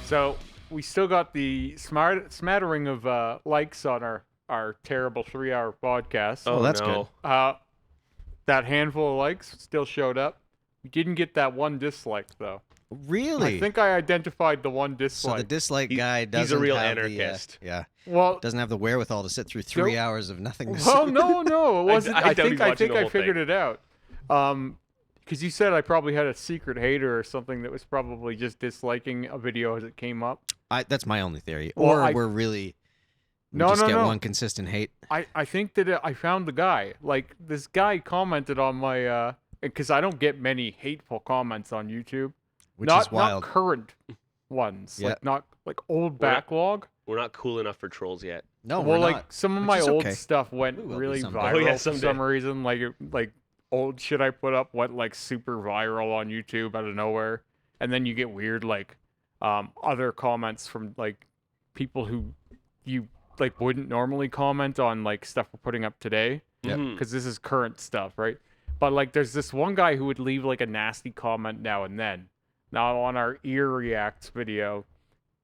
So we still got the smattering of likes on our terrible 3-hour podcast. Oh, that's good. That handful of likes still showed up. We didn't get that one dislike, though. Really? I think I identified the one dislike. So the dislike guy doesn't He's a real have anarchist. Well, doesn't have the wherewithal to sit through 3 hours of nothingness. Well, no, it wasn't. I I doubt he's think watching the I whole figured thing. it out. Because you said I probably had a secret hater or something that was probably just disliking a video as it came up. That's my only theory. Well, Or we're really... We No, just no, get no. one consistent hate. I think that I found the guy. Like, this guy commented on my... Because I don't get many hateful comments on YouTube. Which Not is wild. current ones. Yeah. Like, not like old backlog. We're not cool enough for trolls yet. No, Well, we're like, not. some of which my is old okay. stuff went We will be really someday. viral Oh, yeah, for someday. some reason. Like old shit I put up went like super viral on YouTube out of nowhere, and then you get weird like other comments from like people who you like wouldn't normally comment on like stuff we're putting up today Yep. Mhm. because this is current stuff, right? But like there's this one guy who would leave like a nasty comment now and then. Now on our ear reacts video,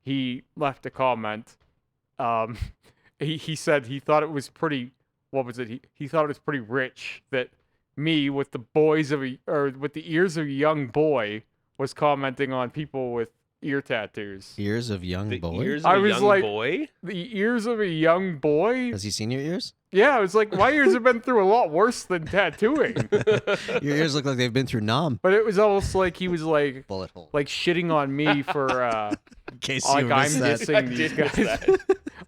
he left a comment. He said he thought it was pretty. What was it? He thought it was pretty rich that me with the with the ears of a young boy was commenting on people with ear tattoos. Ears of young The boy? ears I of a was young like- boy? The ears of a young boy? Has he seen your ears? Yeah, I was like, my ears have been through a lot worse than tattooing. Your ears look like they've been through Nam. But it was almost like he was like Bullet hole. shitting on me for In case like you I'm missed that. dissing these did miss guys.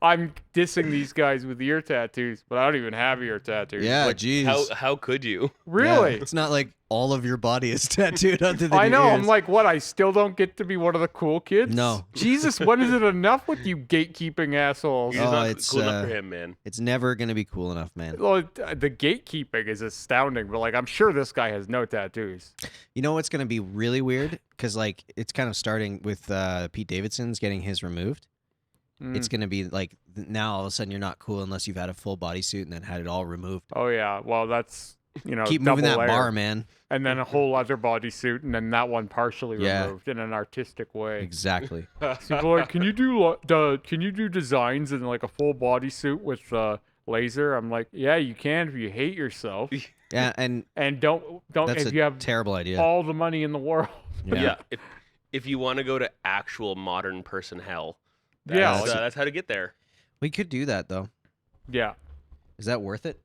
I'm dissing these guys with ear tattoos, but I don't even have ear tattoos. Yeah, Like, jeez. How could you? really? Yeah, it's not like all of your body is tattooed other than I your know. ears. I'm like, what? I still don't get to be one of the cool kids? No. Jesus, when is it enough with you gatekeeping assholes? You're just Oh, not it's, cool enough for him, man. It's never going to be cool enough, man. Well, the gatekeeping is astounding, but like, I'm sure this guy has no tattoos. You know what's going to be really weird? Because, like, it's kind of starting with Pete Davidson's getting his removed. It's going to be like now all of a sudden you're not cool unless you've had a full bodysuit and then had it all removed. Oh yeah. Well, that's Keep moving that double layer. bar, man. And then a whole other bodysuit, and then that one partially Yeah. removed in an artistic way. Exactly. So people are like, can you do designs in like a full bodysuit with laser? I'm like, yeah, you can if you hate yourself, Yeah, and and don't that's if a you have terrible idea. all the money in the world. Yeah. If you want to go to actual modern person hell, Yeah, that's how to get there. We could do that, though. Yeah. Is that worth it?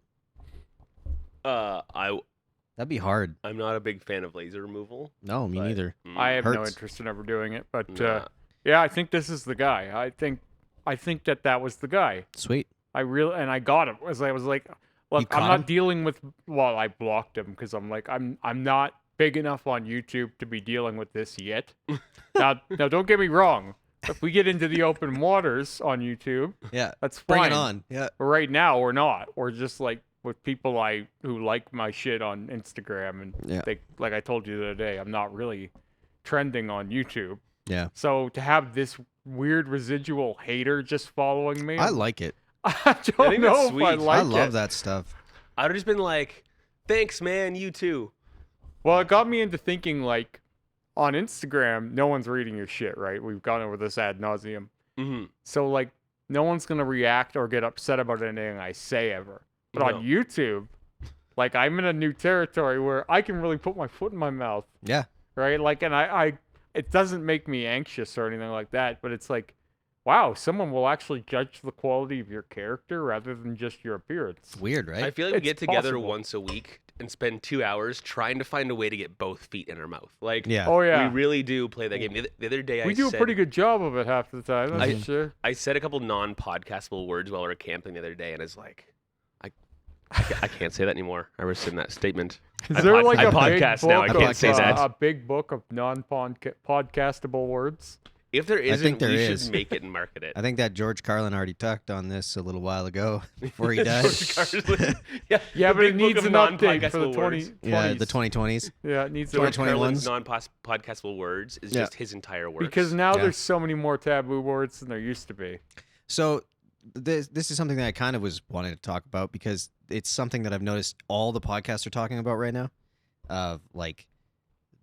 That'd be hard. I'm not a big fan of laser removal. No, me But- neither. I have no Hurts. interest in ever doing it, but Nah. yeah, I think this is the guy. I think that was the guy. Sweet. I got him. I was like, look, caught I'm not him? dealing with. Well, I blocked him because I'm like, I'm not big enough on YouTube to be dealing with this yet. now, don't get me wrong. If we get into the open waters on YouTube, Yeah. that's fine. Bring it on. Yeah. But right now, we're not. We're just like with people who like my shit on Instagram, and Yeah. they, like I told you the other day, I'm not really trending on YouTube. Yeah. So to have this weird residual hater just following me, I like it. I don't I think know that's if sweet. I like I love it. that stuff. I would have just been like, thanks, man, you too. Well, it got me into thinking like, on Instagram, no one's reading your shit, right? We've gone over this ad nauseum. Mm-hmm. So like, no one's gonna react or get upset about anything I say ever. But on YouTube, like I'm in a new territory where I can really put my foot in my mouth, Yeah. right? Like, and I it doesn't make me anxious or anything like that, but it's like, wow, someone will actually judge the quality of your character rather than just your appearance. Weird, right? I feel like we It's get together possible. once a week and spend 2 hours trying to find a way to get both feet in our mouth. Like, Yeah. Oh yeah, we really do play that game. The other day, we I do said, a pretty good job of it half the time. That's for sure. I said a couple non-podcastable words while we were camping the other day, and it's like, I can't say that anymore. I rescind that statement. Is there like I a big podcast now. I book can't of, say that. a big book of non-podcastable words? If there isn't, there we is. should make it and market it. I think that George Carlin already talked on this a little while ago before he died. yeah, Yeah, the but it big book needs of an update for the non-podcastable 20, words. Yeah, the 2020s. Yeah, it needs George an 2021s. Carlin's non-podcastable words is Yeah. just his entire works. because now Yeah. there's so many more taboo words than there used to be. So this is something that I kind of was wanting to talk about because it's something that I've noticed all the podcasts are talking about right now. Like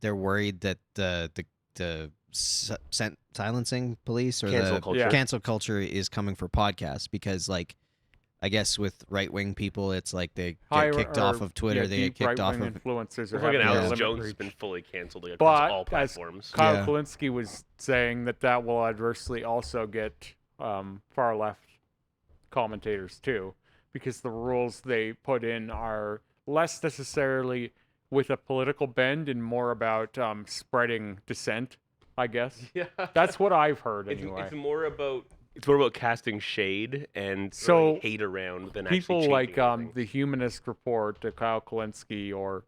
they're worried that the silencing police or Cancel the culture. cancel culture is coming for podcasts because, like, I guess with right-wing people, it's like they get kicked off of Twitter, they get kicked off of... influencers are Fucking having Alex limit Jones has reach. been fully canceled across all But as platforms. Kyle Yeah. Kalinske was saying that will adversely also get far left commentators too, because the rules they put in are less necessarily with a political bend and more about spreading dissent, I guess. Yeah, That's what I've heard anyway. It's more about casting shade and So, throwing hate around than People actually like changing anything. the Humanist Report, Kyle Kalinske, or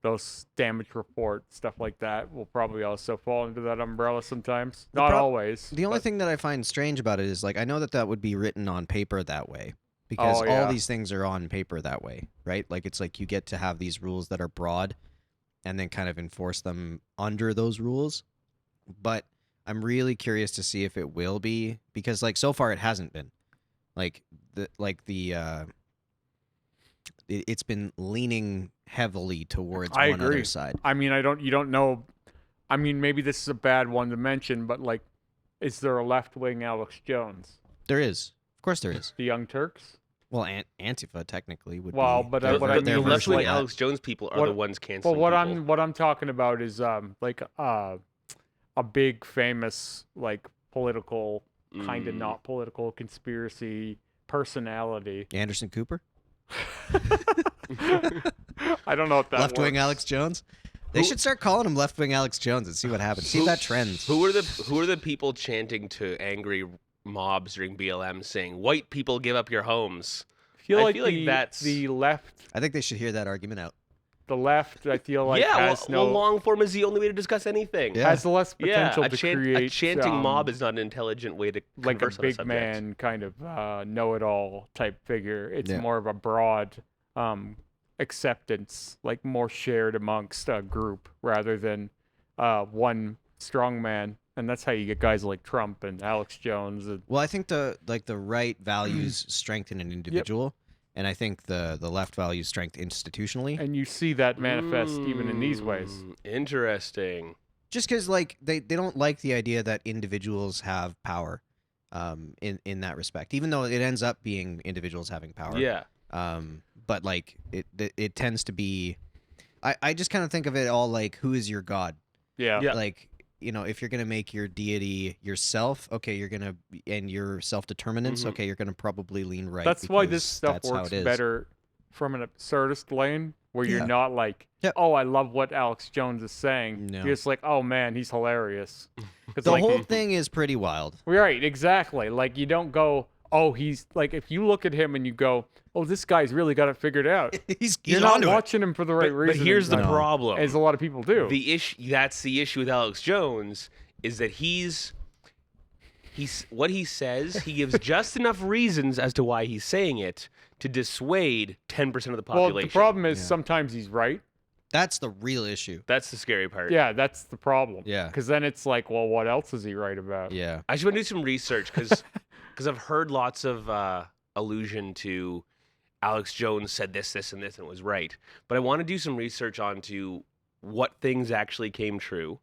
those Damage Report, stuff like that, will probably also fall into that umbrella sometimes. Not always. The only but- thing that I find strange about it is, like, I know that would be written on paper that way because Oh, yeah. all these things are on paper that way, right? Like, it's like you get to have these rules that are broad and then kind of enforce them under those rules. But I'm really curious to see if it will be, because, like, so far it hasn't been. It's been leaning heavily towards I one other agree. side. I mean, you don't know. I mean, maybe this is a bad one to mention, but like, is there a left-wing Alex Jones? There is. Of course there is. The Young Turks? Well, Antifa technically would Well, be. but their- what I the mean their is, version left-wing of that. Alex Jones people are What- the ones Well, canceling people. what I'm talking about is like a big famous like political kind of not political conspiracy personality. Anderson Cooper? I don't know if that Left-wing works. Alex Jones? They should start calling him left-wing Alex Jones and see what happens. See if that trends. Who are the people chanting to angry mobs during BLM saying "White people give up your homes"? I feel like the left. I think they should hear that argument out. The left, I feel like, has no long form is the only way to discuss anything. Yeah. has less potential a to create a chanting mob is not an intelligent way to like a converse on a big subject. man kind of know-it-all type figure. It's Yeah. more of a broad acceptance, like more shared amongst a group rather than one strong man. And that's how you get guys like Trump and Alex Jones. And, Well, I think the right values strengthen an individual, and I think the left values strength institutionally. and you see that manifest even in these ways. Interesting. Just because, like, they don't like the idea that individuals have power in that respect, even though it ends up being individuals having power. Yeah. But, like, it tends to be... I just kind of think of it all like, who is your god? Yeah. Yeah. Like, you know, if you're going to make your deity yourself, okay, you're going to... And your self-determinants, Mhm. okay, you're going to probably lean right. That's why because this stuff that's how works it is. better from an absurdist lane where Yeah. you're not like, Yep. oh, I love what Alex Jones is saying. No. You're just like, oh man, he's hilarious. It's The like, whole thing is pretty wild. right, exactly. Like you don't go, oh, he's like, if you look at him and you go, oh, this guy's really got it figured out. He's You're not onto it. watching him for the right But reason. here's the No. problem. as a lot of people do. That's the issue with Alex Jones is that he's what he says, he gives just enough reasons as to why he's saying it to dissuade 10% of the population. well, the problem is Yeah. sometimes he's right. That's the real issue. That's the scary part. Yeah, that's the problem. Yeah. Because then it's like, well, what else is he right about? Yeah. I just want to do some research because I've heard lots of allusion to Alex Jones said this, and this, and it was right. But I want to do some research onto what things actually came true,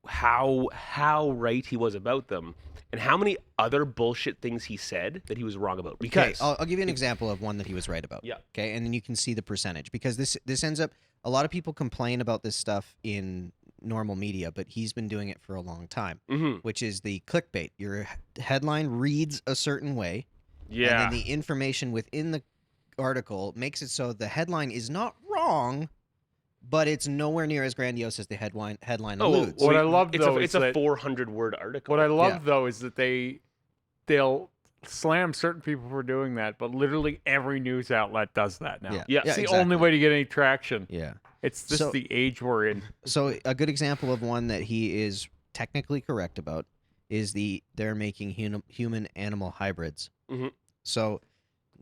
how right he was about them, and how many other bullshit things he said that he was wrong about. Okay, Because I'll give you an example of one that he was right about. Yeah. Okay, and then you can see the percentage because this ends up a lot of people complain about this stuff in normal media, but he's been doing it for a long time, Mhm. which is the clickbait. Your headline reads a certain way, Yeah. and then the information within the article makes it so the headline is not wrong, but it's nowhere near as grandiose as the headline alludes. What I love, it's though, it's is a that- 400-word article. What I love Yeah. though is that they'll slam certain people for doing that, but literally every news outlet does that now. Yeah. Yeah. It's the exactly. only way to get any traction. Yeah. It's just So- the age we're in. So a good example of one that he is technically correct about is they're making human animal hybrids. Mhm. So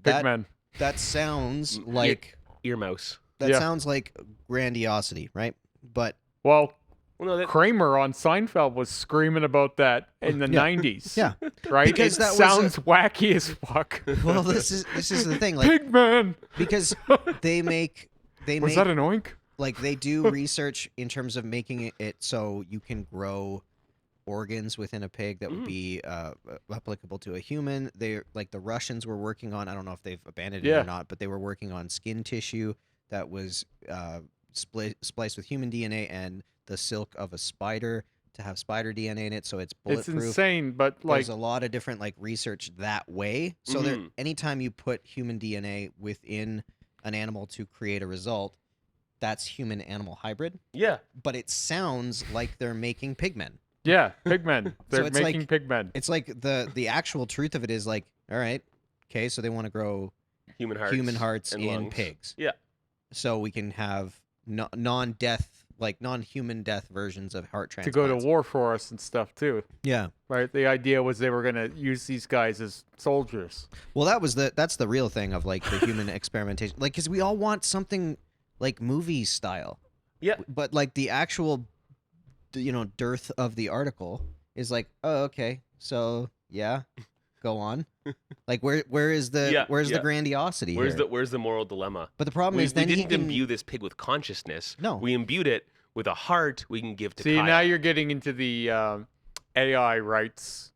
Big men. that sounds like Earmouse. Yeah. sounds like grandiosity, right? But Well, Well, no, that, Kramer on Seinfeld was screaming about that in the Yeah. 90s. yeah, Right? Because it that was sounds wacky as fuck. well, this is the thing, like Big man. because they Was make that an oink? like they do research in terms of making it so you can grow organs within a pig that would be applicable to a human. They like the Russians were working on. I don't know if they've abandoned it Yeah. or not, but they were working on skin tissue that was spliced with human DNA and the silk of a spider to have spider DNA in it, so it's bulletproof. It's insane, but like There's a lot of different like research that way. So there, anytime you put human DNA within an animal to create a result, that's human-animal hybrid. Yeah. But it sounds like they're making pigmen. yeah, pigmen. They're it's making like- pigmen. It's like the actual truth of it is like, all right, okay, so they want to grow Human hearts in and lungs. pigs. Yeah. So we can have non-death, like non-human death versions of heart To transplants. go to war for us and stuff too. Yeah. Right? The idea was they were gonna use these guys as soldiers. Well, that's the real thing of like the human experimentation. Like, because we all want something like movie style. Yeah. But like the actual, dearth of the article is like, oh, okay, so yeah, go on. Like, where is the where's the grandiosity? Where's here? the moral dilemma? But the problem We is then didn't he can, imbue this pig with consciousness. No. We imbued it with a heart we can give to See, Kyle. now you're getting into the AI rights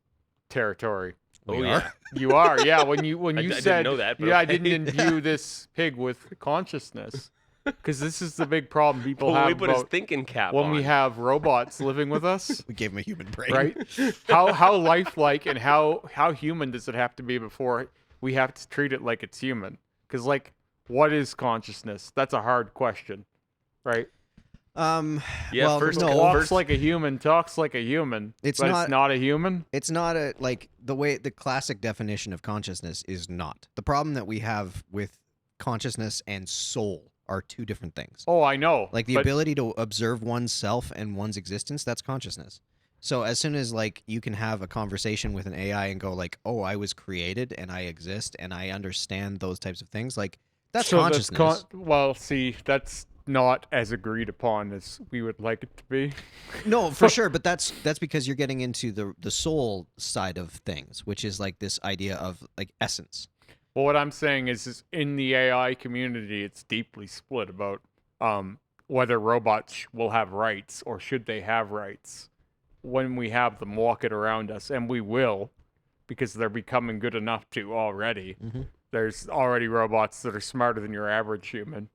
territory. We Oh, are? yeah. You are, yeah. When you I said, didn't know that, but yeah, I okay. didn't imbue this pig with consciousness, because this is the big problem people Well, have we put his about thinking cap when on. we have robots living with us, we gave him a human brain, right? How lifelike and how human does it have to be before we have to treat it like it's human? Because like, what is consciousness? That's a hard question, right? Yeah, well, first- no, Walks like a human, talks like a human, It's but not- it's not a human. it's not a like the classic definition of consciousness is not. The problem that we have with consciousness and soul are two different things. Oh, I know. Like the but ability to observe oneself and one's existence, that's consciousness. So as soon as like you can have a conversation with an AI and go like, "Oh, I was created and I exist and I understand those types of things," like that's so consciousness. Well, see, that's not as agreed upon as we would like it to be. No, for sure, but that's because you're getting into the soul side of things, which is like this idea of like essence. Well, what I'm saying is in the AI community, it's deeply split about whether robots will have rights or should they have rights when we have them walking around us, and we will, because they're becoming good enough to already. Mhm. There's already robots that are smarter than your average human,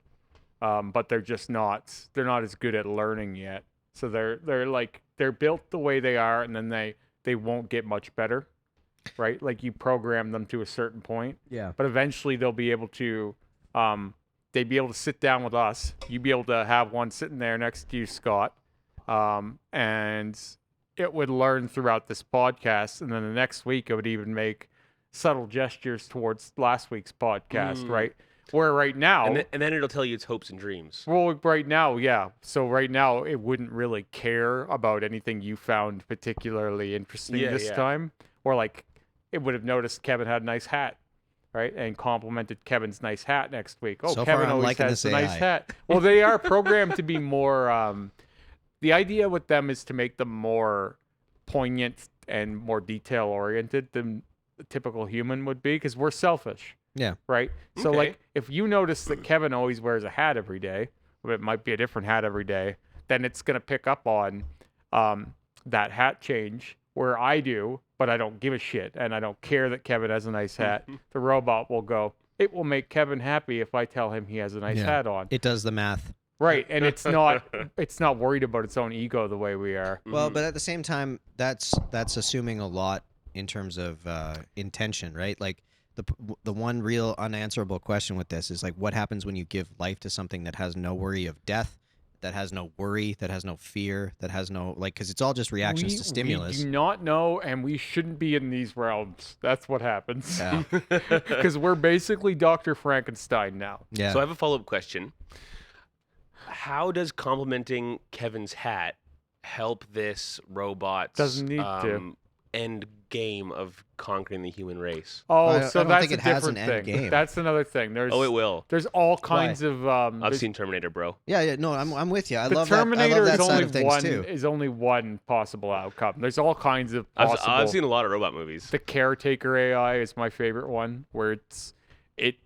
but they're just not. They're not as good at learning yet. So they're built the way they are, and then they won't get much better. Right, like you program them to a certain point, Yeah. but eventually they'll be able to, they'd be able to sit down with us. You'd be able to have one sitting there next to you, Scott, and it would learn throughout this podcast, and then the next week it would even make subtle gestures towards last week's podcast, right? Where right now, and then it'll tell you its hopes and dreams. well, right now, yeah. So right now, it wouldn't really care about anything you found particularly interesting Yeah, this yeah. time, or like it would have noticed Kevin had a nice hat, right, and complimented Kevin's nice hat next week. Oh, So far, Kevin I'm always liking has this a nice AI. hat. Well, they are programmed to be more. The idea with them is to make them more poignant and more detail oriented than a typical human would be, because we're selfish. Yeah. Right. So Okay. like, if you notice that Kevin always wears a hat every day, but it might be a different hat every day, then it's gonna pick up on that hat change. Where I do, but I don't give a shit, and I don't care that Kevin has a nice hat. The robot will go, it will make Kevin happy if I tell him he has a nice Yeah. hat on. It does the math. Right, and it's not worried about its own ego the way we are. Well, but at the same time, that's assuming a lot in terms of intention, right? Like the one real unanswerable question with this is like, what happens when you give life to something that has no worry of death, that has no worry, that has no fear, that has no like, because it's all just reactions to stimulus. We do not know, and we shouldn't be in these realms. That's what happens. Yeah. Because we're basically Dr. Frankenstein now. Yeah. So I have a follow-up question. How does complimenting Kevin's hat help this robot's Doesn't need to. end game of conquering the human race? Oh, I don't so think that's it a has an different end thing. game. That's another thing. There's Oh, it will. There's all kinds of I've there's- seen Terminator, bro. yeah, no, I'm with you. I the love that. I Terminator love that is side only of things one too. is only one possible outcome. There's all kinds of possible. I've seen a lot of robot movies. The Caretaker AI is my favorite one, where it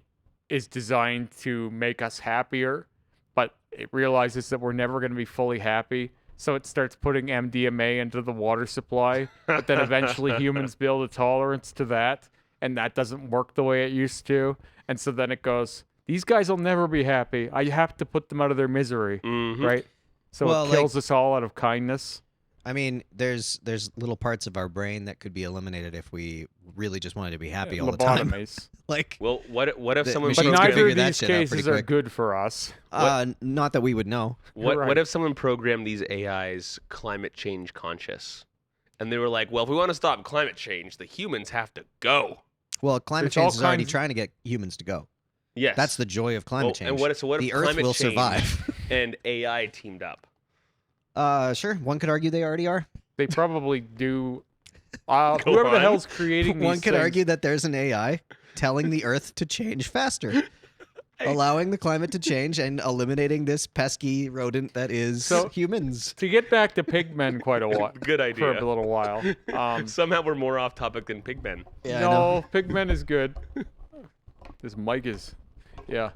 is designed to make us happier, but it realizes that we're never going to be fully happy. So it starts putting MDMA into the water supply, but then eventually humans build a tolerance to that, and that doesn't work the way it used to. And so then it goes, these guys will never be happy. I have to put them out of their misery, right? So Well, it kills us all out of kindness. I mean, there's little parts of our brain that could be eliminated if we really just wanted to be happy all the time. Lobotomies. Like, Well, what if The someone machines But could neither figure of that these shit out pretty cases are quick. good for us. not that we would know. What Right. if someone programmed these AIs climate change conscious, and they were like, well, if we want to stop climate change, the humans have to go. Well, climate There's all change is already kinds- trying to get humans to go. Yes, That's the joy of climate Well, change. And what if the Earth climate will change survive. and AI teamed up? Sure. One could argue they already are. They probably do. Whoever the on. hell's creating these One could things- argue that there's an AI telling the Earth to change faster, allowing the climate to change and eliminating this pesky rodent that is So- humans. To get back to pigmen quite a while. Good For idea. a little while. Somehow we're more off topic than pigmen. Yeah, I know. No, pigmen is good. This mic is, yeah.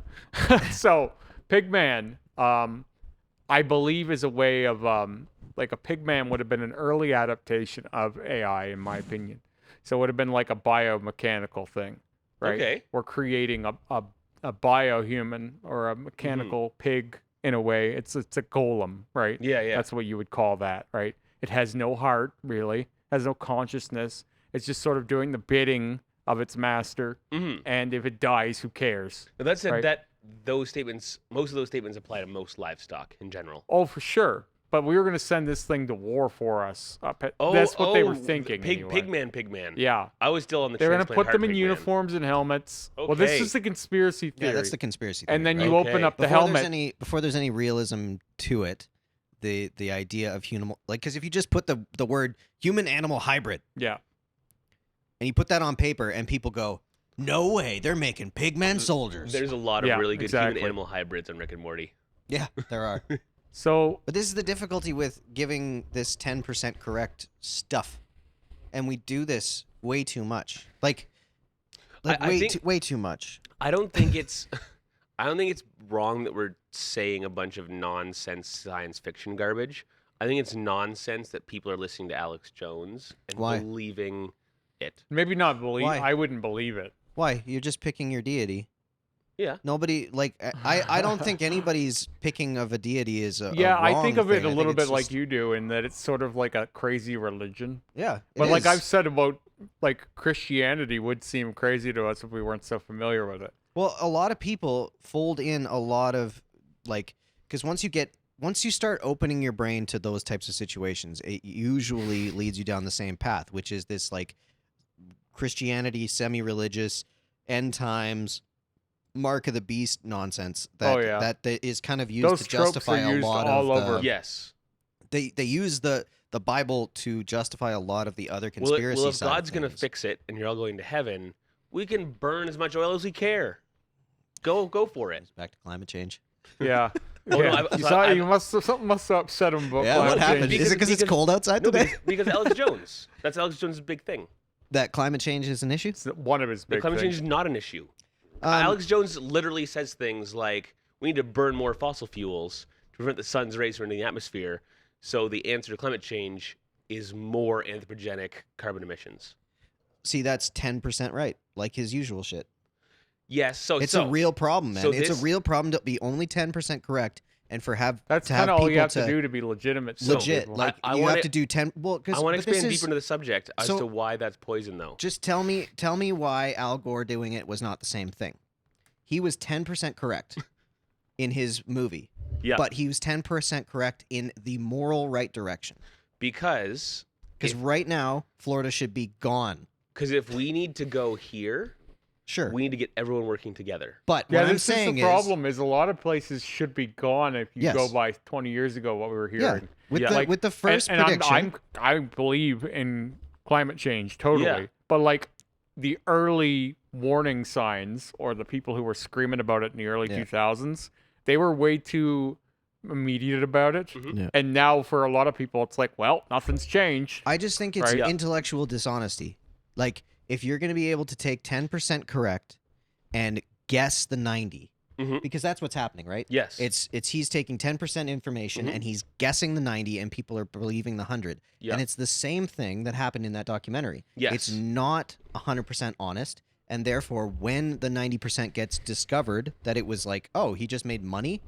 So pigman, I believe, is a way of like a pigman would have been an early adaptation of AI, in my opinion. So it would have been like a biomechanical thing, right? Okay. We're creating a biohuman or a mechanical pig in a way. It's a golem, right? Yeah, yeah. That's what you would call that, right? It has no heart, really, has no consciousness. It's just sort of doing the bidding of its master, and if it dies, who cares? Now, that said, Right. those statements, most of those statements apply to most livestock in general. Oh, for sure. But we were going to send this thing to war for us. That's what they were thinking. anyway. Pigman. Yeah. I was still on the. They're going to transplant put them heart in pigman. uniforms and helmets. Well, this Okay. is the conspiracy theory. Yeah, that's the conspiracy theory. and then right? you open Okay. up the before helmet. before there's any realism to it, the idea of human, like, because if you just put the word human animal hybrid Yeah. and you put that on paper and people go, no way, they're making pigmen soldiers. There's a lot of Yeah, really good exactly. human animal hybrids on Rick and Morty. Yeah, there are. So But this is the difficulty with giving this 10% correct stuff. And we do this way too much. Like I think- way too much. I don't think it's wrong that we're saying a bunch of nonsense science fiction garbage. I think it's nonsense that people are listening to Alex Jones and Why? believing it. maybe not believe. Why? I wouldn't believe it. Why? You're just picking your deity. Yeah. Nobody, like, I don't think anybody's picking of a deity is a Yeah, I wrong think of it thing. a I little think bit it's like just- you do, in that it's sort of like a crazy religion. Yeah. But it like is. I've said about like Christianity would seem crazy to us if we weren't so familiar with it. Well, a lot of people fold in a lot of, like, because once you start opening your brain to those types of situations, it usually leads you down the same path, which is this, like, Christianity, semi-religious, end times, mark of the beast nonsense that Oh, yeah. that is kind of used Those to tropes justify are a used lot all of over. Yes. they use the Bible to justify a lot of the other conspiracy Well, if side of God's gonna things. fix it and you're all going to heaven, we can burn as much oil as we care. Go for it. Back to climate change. Yeah. Oh, no, Yeah. I've- you so saw, I've- you must something must have upset him about Yeah, climate what happened? change. Is it because it's because- cold outside No, today? because Alex Jones. That's Alex Jones' big thing. That climate change is an issue? It's one of his The big climate change things. is not an issue. Um, Alex Jones literally says things like, we need to burn more fossil fuels to prevent the sun's rays from entering the atmosphere. So the answer to climate change is more anthropogenic carbon emissions. See, that's 10% right, like his usual shit. Yes, so It's a real problem, man. so It's this- a real problem to be only 10% correct and That's to have kind of all you people have to do to be legitimate. to legit. people. Like I you wanna- have to do 10. Well, because I want to this expand is, deeper into the subject as so- to why that's poison, though. Just tell me why Al Gore doing it was not the same thing. He was 10% correct in his movie, Yeah, but he was 10% correct in the moral right direction. because Because right now, Florida should be gone. if we need to go here, Sure, we need to get everyone working together. but Yeah, what I'm this is saying the problem. Is a lot of places should be gone if you Yes. go by 20 years ago what we were hearing. with Yeah. the Like, with the first and prediction, I believe in climate change totally, Yeah. but like the early warning signs or the people who were screaming about it in the early Yeah. 2000s, they were way too immediate about it. Mhm. Yeah. And now for a lot of people, it's like, well, nothing's changed. I just think it's Right. Yeah. intellectual dishonesty. Like, if you're going to be able to take 10% correct and guess the 90, Mhm. because that's what's happening, right? Yes. It's he's taking 10% information Mhm. and he's guessing the 90 and people are believing the 100. Yeah. And it's the same thing that happened in that documentary. Yes. It's not 100% honest, and therefore when the 90% gets discovered that it was like, oh, he just made money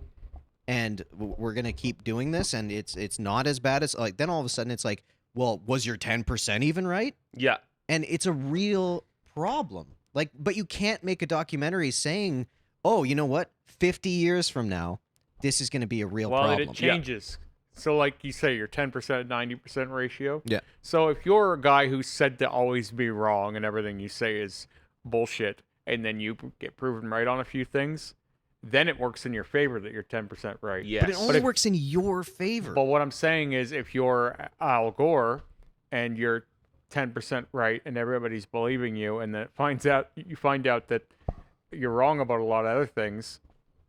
and we're going to keep doing this and it's not as bad as like, then all of a sudden it's like, well, was your 10% even right? Yeah. And it's a real problem. Like, but you can't make a documentary saying, oh, you know what? 50 years from now, this is going to be a real Well, problem. it changes. So, like you say, your 10%, 90% ratio. Yeah. So, if you're a guy who's said to always be wrong and everything you say is bullshit, and then you get proven right on a few things, then it works in your favor that you're 10% right. Yes. But it only works in your favor. But what I'm saying is, if you're Al Gore and you're 10% right and everybody's believing you, and then you find out that you're wrong about a lot of other things,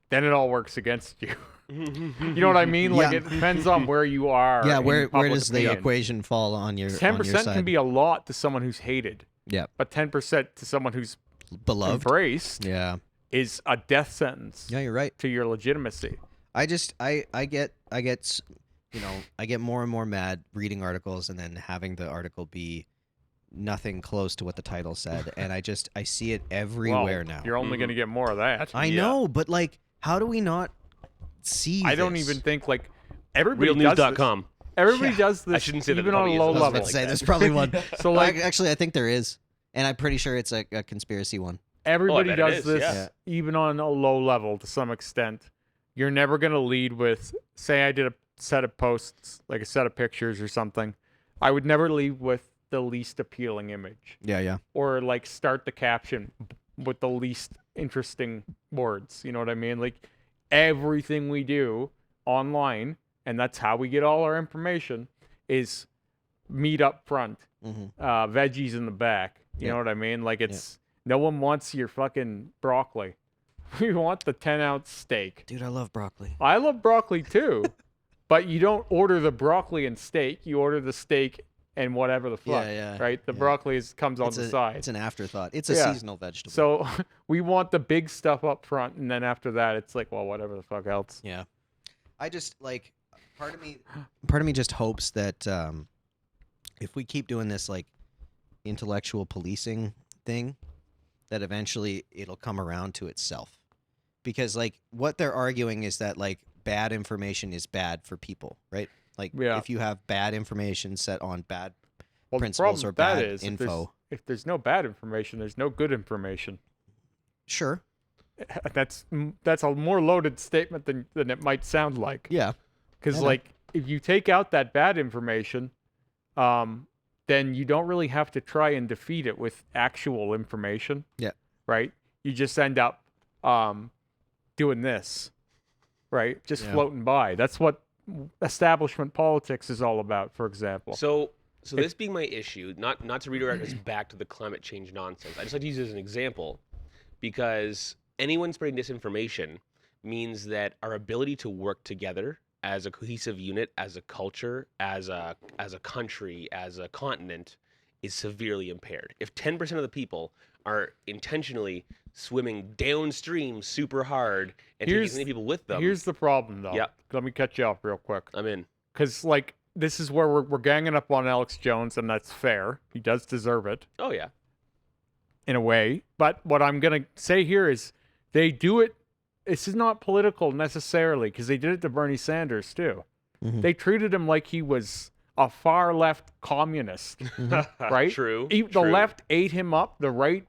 then it all works against you. You know what I mean? Like, Yeah. it depends on where you are. Yeah, in where public does the opinion. equation fall on your 10% side? can be a lot to someone who's hated, Yeah, but 10% to someone who's beloved. embraced Yeah, is a death sentence yeah, you're right. to your legitimacy. I get I get more and more mad reading articles and then having the article be nothing close to what the title said, and I see it everywhere Well, now. You're only going to get more of that. I know, but like, how do we not see? I don't this? even think, like, everybody does this. Realnews.com. Everybody Yeah. does this, I shouldn't say that even on a probably low is. I was level. about to say there's probably one. So, like, Actually, I think there is, and I'm pretty sure it's a conspiracy one. everybody bet it does is, this, yeah. even on a low level to some extent. You're never going to lead with, say I did a set of posts, like a set of pictures or something. I would never lead with the least appealing image, Yeah. or like start the caption with the least interesting words. You know what I mean? Like, everything we do online, and that's how we get all our information, is meat up front, Mm-hmm. veggies in the back. You Yeah. know what I mean? Like, it's no one wants your fucking broccoli. We want the 10-ounce steak. Dude, I love broccoli. I love broccoli too, but you don't order the broccoli and steak. You order the steak and whatever the fuck. Yeah, Right? The yeah. broccoli comes on It's the side. It's an afterthought. It's a Yeah. seasonal vegetable. So we want the big stuff up front, and then after that, it's like, well, whatever the fuck else. yeah, I just like part of me just hopes that if we keep doing this like intellectual policing thing, that eventually it'll come around to itself. Because like what they're arguing is that like bad information is bad for people, right? Like Yeah. if you have bad information set on bad Well, principles the or problem with bad that is, info. if there's no bad information, there's no good information. Sure. That's a more loaded statement than it might sound like. Yeah. Because, I know. like, if you take out that bad information, then you don't really have to try and defeat it with actual information. Yeah. Right? You just end up doing this, right? Just Yeah. floating by. That's what establishment politics is all about, for example. So this being my issue, not to redirect us back to the climate change nonsense. I just like to use it as an example because anyone spreading disinformation means that our ability to work together as a cohesive unit, as a culture, as a country, as a continent is severely impaired. If 10% of the people are intentionally swimming downstream super hard and taking as many people with them, Here's the problem, though. Yep. Let me cut you off real quick. I'm in. Because, like, this is where we're ganging up on Alex Jones, and that's fair. He does deserve it, Oh yeah. in a way. But what I'm going to say here is they do it. This is not political necessarily, because they did it to Bernie Sanders, too. Mhm. They treated him like he was a far-left communist, right? True. The true. left ate him up. The right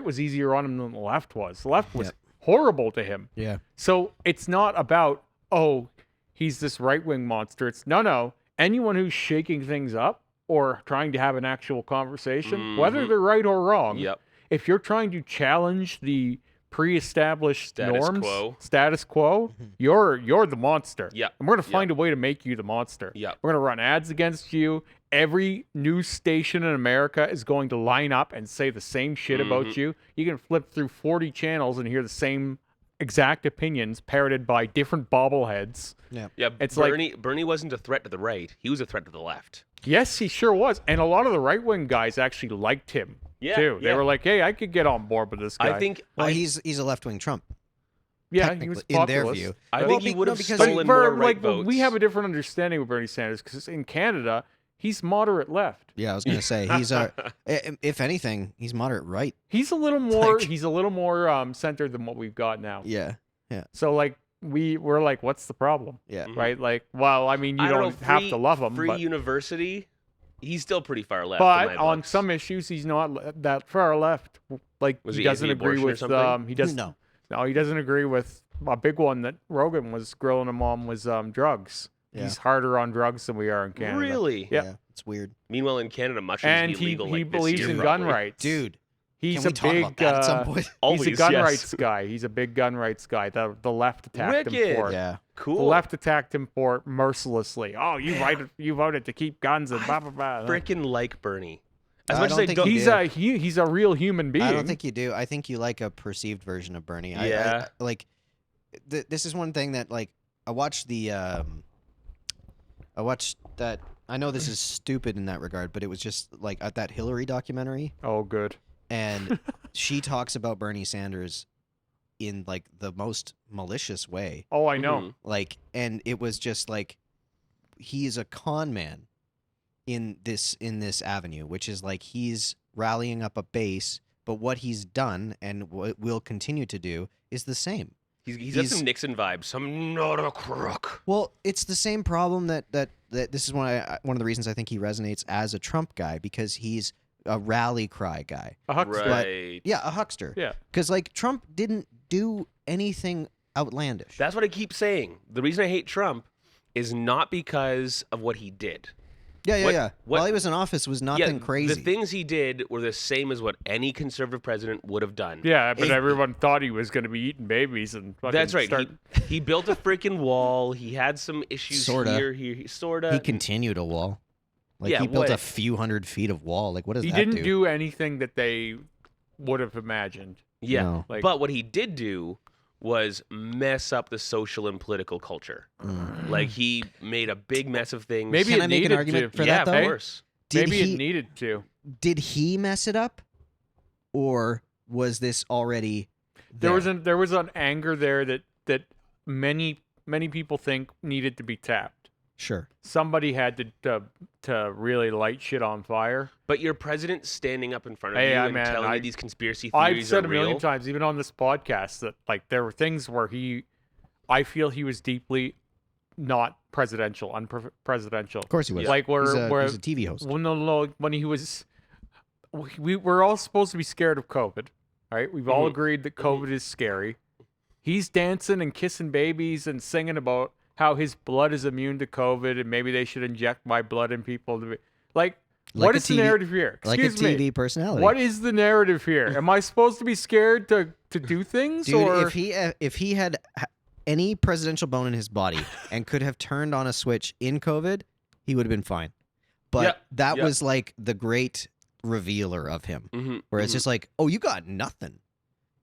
was easier on him than the left was. The left was Yep. horrible to him. Yeah. So it's not about, oh, he's this right-wing monster. It's no. Anyone who's shaking things up or trying to have an actual conversation, whether Mhm. they're right or wrong, Yep. if you're trying to challenge the pre-established Status norms, quo. status quo, you're the monster. Yep. And we're going to find a way to make you the monster. Yep. We're going to run ads against you. Every news station in America is going to line up and say the same shit about you. You can flip through 40 channels and hear the same exact opinions parroted by different bobbleheads. Yeah. Yeah, It's like- Bernie wasn't a threat to the right. He was a threat to the left. Yes, he sure was. And a lot of the right-wing guys actually liked him, Yeah, too. They yeah. were like, hey, I could get on board with this guy. I think Well, he's a left wing Trump. Yeah, he was technically, in their populist. view. I Well, think he be- would no, have because- stolen more right votes. we have a different understanding of Bernie Sanders because in Canada he's moderate left. Yeah, I was gonna say if anything, he's moderate right. He's a little more Like- centered than what we've got now. Yeah, So like we're like, what's the problem? yeah. Mhm. Right? Like, well, I mean, you I don't know, have to love him, Free but university, he's still pretty far left. in but my on books. some issues he's not that far left. Like Was he he doesn't agree anti-abortion or with something? he doesn't No. he doesn't agree with a big one that Rogan was grilling him on was drugs. Yeah. He's harder on drugs than we are in Canada. Really? Yeah. It's weird, Meanwhile, in Canada, mushrooms And be he legal like this believes year, in probably. gun rights. dude. He's Can we a talk big about that at some point? he's a Always, gun yes. rights guy. He's a big gun rights guy. The left attacked him Wicked. for it. Yeah, Cool. The left attacked him for it mercilessly. Oh, you voted to keep guns and blah blah blah. Freaking like Bernie. As I much as don't I think don't, you He's a real human being. I don't think you do. I think you like a perceived version of Bernie. Yeah. I like. This is one thing that like I watched that. I know this is stupid in that regard, but it was just like at that Hillary documentary, Oh, good. and she talks about Bernie Sanders in like the most malicious way. Oh, I know. Mhm. Like, and it was just like he is a con man in this avenue, which is like he's rallying up a base, but what he's done and what will continue to do is the same. He's got some Nixon vibes. I'm not a crook. Well, it's the same problem that this is one of the reasons I think he resonates as a Trump guy, because he's a rally cry guy. A huckster. Right. Yeah, a huckster. Yeah. Because like Trump didn't do anything outlandish. That's what I keep saying. The reason I hate Trump is not because of what he did. yeah. what- While he was in office, was nothing crazy. The things he did were the same as what any conservative president would have done. Yeah, but If- everyone thought he was going to be eating babies and fucking That's right. Start... He built a freaking wall. He had some issues Sorta. here, sorta. He continued a wall. Like Yeah, he built what- a few hundred feet of wall. Like what does He that didn't do anything that they would have imagined. Yeah, No. Like- but what he did do was mess up the social and political culture. Like he made a big mess of things. Maybe Can it I make an needed argument to. for yeah, that, though? of course. Did Maybe he it needed to. did he mess it up, or was this already There was an anger there that many people think needed to be tapped. Sure. Somebody had to really light shit on fire. But your president standing up in front of Hey, you and man, telling I- you these conspiracy I've theories said are a million real. times, even on this podcast, that like there were things where I feel he was deeply not presidential, unpresidential. Of course he was. Like where he's a TV host. well, no, when he was, we're all supposed to be scared of COVID, right? We've all Mhm. agreed that COVID is scary. He's dancing and kissing babies and singing about how his blood is immune to COVID and maybe they should inject my blood in people to be like. Like What a is the TV narrative here? Like a Excuse me. TV personality. What is the narrative here? Am I supposed to be scared to do things? Dude, or if he had any presidential bone in his body and could have turned on a switch in COVID, he would have been fine. But Yeah, that yeah. was like the great revealer of him, Mhm, where it's mhm. just like, oh, you got nothing.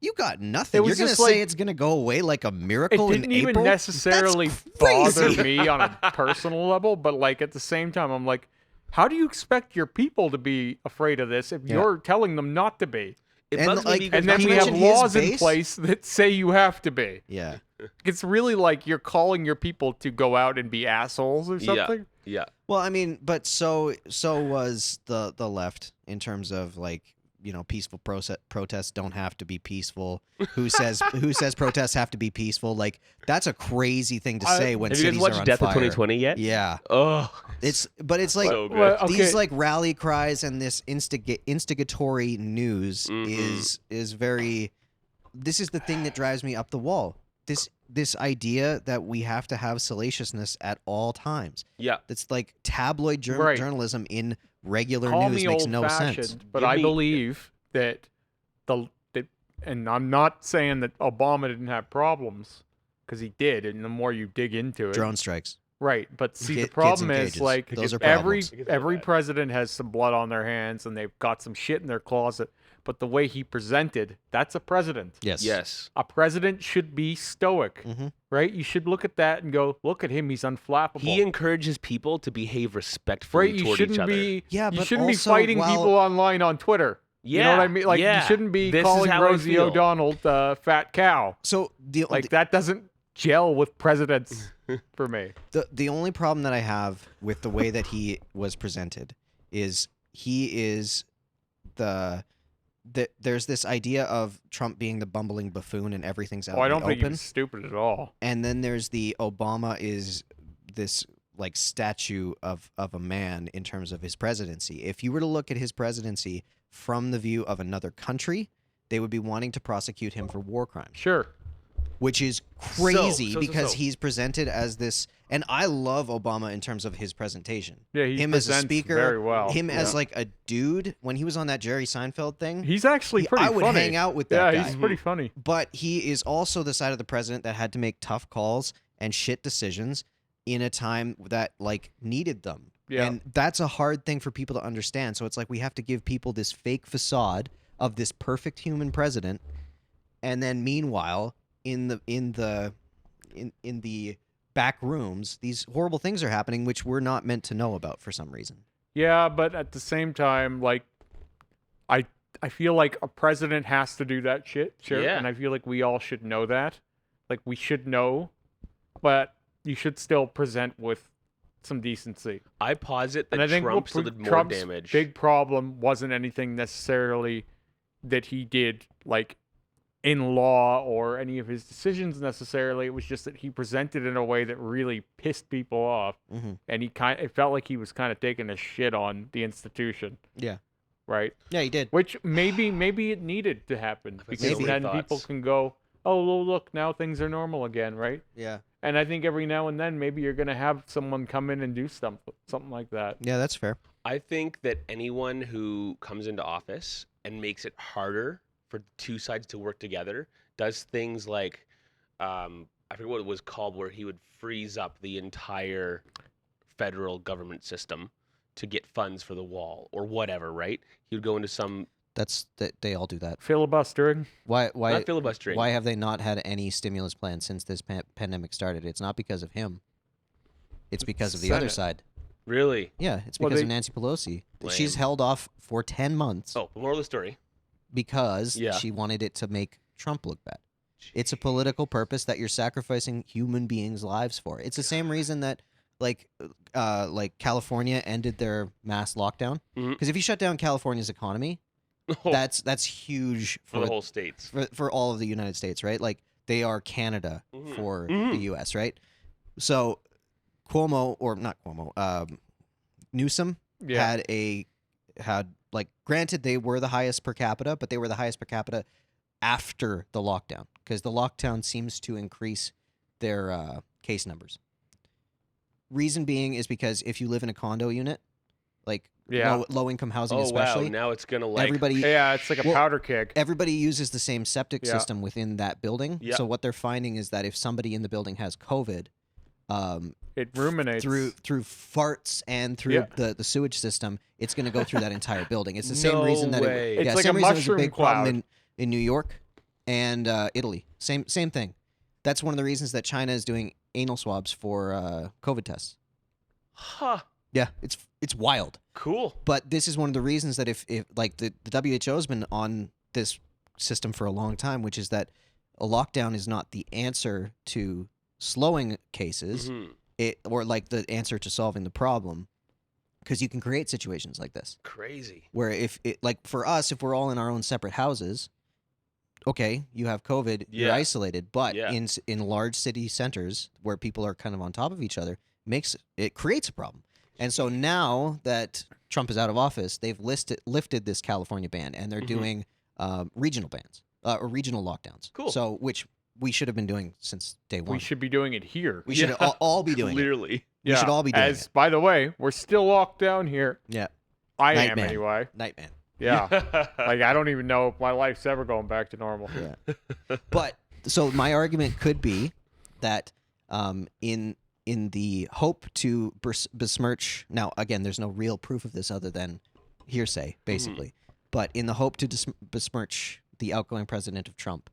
You got nothing. It was You're gonna just say like- it's gonna go away like a it miracle in didn't even April? necessarily That's bother crazy. me on a personal level, but like at the same time, I'm like, how do you expect your people to be afraid of this if Yeah. you're telling them not to be? It And, bugs me like- because And then He we have mentioned his laws in base? place that say you have to be. Yeah. It's really like you're calling your people to go out and be assholes or Yeah. something. yeah. Well, I mean, but so was the left in terms of like, you know, peaceful protests don't have to be peaceful. Who says protests have to be peaceful? Like that's a crazy thing to say when Have you cities guys watched are on Death fire. of 2020 yet? Yeah, Oh, it's like so good. Well, okay. these like rally cries and this instigatory news Mhm. is very. This is the thing that drives me up the wall. This idea that we have to have salaciousness at all times. yeah. That's like tabloid Right. journalism in regular Call news me makes no sense. old-fashioned, but Give I me- believe that and I'm not saying that Obama didn't have problems because he did, and the more you dig into it, Drone strikes. right? But see, Kids the in problem is cages. like Those are every problems. every president has some blood on their hands, and they've got some shit in their closet. But the way he presented, that's a president. Yes. Yes. A president should be stoic, Mhm. right? You should look at that and go, look at him, he's unflappable. He encourages people to behave respectfully right? You toward shouldn't each other. be Yeah, you but shouldn't be also fighting while- people online on Twitter. Yeah. You know what I mean? Like, yeah. you shouldn't be This is calling how I Rosie feel. O'Donnell fat cow. So Like, that doesn't gel with presidents for me. the only problem that I have with the way that he was presented is he is there's this idea of Trump being the bumbling buffoon and everything's out Oh, I in don't the think open. he's stupid at all. And then there's the Obama is this like statue of a man in terms of his presidency. If you were to look at his presidency from the view of another country, they would be wanting to prosecute him for war crimes. Sure. Which is crazy So. because he's presented as this, and I love Obama in terms of his presentation. Yeah, he him as a presents speaker, very well. him as Yeah. like a dude. When he was on that Jerry Seinfeld thing, He's actually pretty I would funny. hang out with that Yeah, guy. he's pretty funny. But he is also the side of the president that had to make tough calls and shit decisions in a time that like needed them. Yeah. And that's a hard thing for people to understand. So it's like we have to give people this fake facade of this perfect human president, and then meanwhile in the back rooms, these horrible things are happening which we're not meant to know about for some reason. Yeah, but at the same time, like, I feel like a president has to do that shit, sure, Yeah. and I feel like we all should know that. Like, we should know, but you should still present with some decency. I posit And that I think Trump still did more Trump's damage. big problem wasn't anything necessarily that he did, like, in law or any of his decisions necessarily. It was just that he presented in a way that really pissed people off, Mm-hmm. and it felt like he was kind of taking a shit on the institution, Yeah. right? Yeah, he did. Which maybe it needed to happen I've because so many then thoughts. people can go, oh, well, look, now things are normal again, right? Yeah. And I think every now and then maybe you're gonna have someone come in and do something like that. Yeah, that's fair. I think that anyone who comes into office and makes it harder for the two sides to work together does things like, I forget what it was called, where he would freeze up the entire federal government system to get funds for the wall or whatever, right? He would go into some, They all do that. Filibustering. Why not filibustering. why have they not had any stimulus plan since this pandemic started? It's not because of him. It's because of the other Senate. side. Really? Yeah, it's Well, because they- of Nancy Pelosi. She's Lame. held off for 10 months Oh, the moral of the story. because Yeah. she wanted it to make Trump look bad. It's a political purpose that you're sacrificing human beings' lives for. It's the same reason that like California ended their mass lockdown. Mhm. Because if you shut down California's economy, that's huge for the whole states. for all of the United States, right? Like they are Canada Mhm. for Mhm. the U.S., right? So Cuomo, or not Cuomo, Newsom Yeah. had like, granted they were the highest per capita, but they were the highest per capita after the lockdown because the lockdown seems to increase their case numbers. Reason being is because if you live in a condo unit, like Yeah. low income housing, Oh, wow. especially, Now it's going to like. everybody Yeah, it's like a Well, powder keg. everybody uses the same septic Yeah. system within that building. Yeah. So what they're finding is that if somebody in the building has COVID, It ruminates. through farts and through Yeah. the sewage system, it's going to go through that entire building. It's the same No reason that way. It's yeah, like same a reason it was a mushroom big problem cloud. in New York and Italy. Same thing. That's one of the reasons that China is doing anal swabs for COVID tests. Huh. Yeah, it's wild. Cool. But this is one of the reasons that if like the WHO has been on this system for a long time, which is that a lockdown is not the answer to slowing cases, Mhm. or like the answer to solving the problem, because you can create situations like this Crazy. where if it, like for us, if we're all in our own separate houses, okay, you have COVID, you're Yeah. isolated, but Yeah. in large city centers where people are kind of on top of each other, it creates a problem. And so now that Trump is out of office, they've lifted this California ban, and they're Mhm. doing regional bans or regional lockdowns. Cool. So which we should have been doing since day one. We should be doing it here. We should Yeah. all be doing it. Clearly. We should all be doing As it. by the way, we're still locked down here. Yeah, I am Nightman. anyway. Nightman. Yeah. Like, I don't even know if my life's ever going back to normal. Yeah. But so my argument could be that in the hope to besmirch, now again, there's no real proof of this other than hearsay, basically. But in the hope to besmirch the outgoing president of Trump,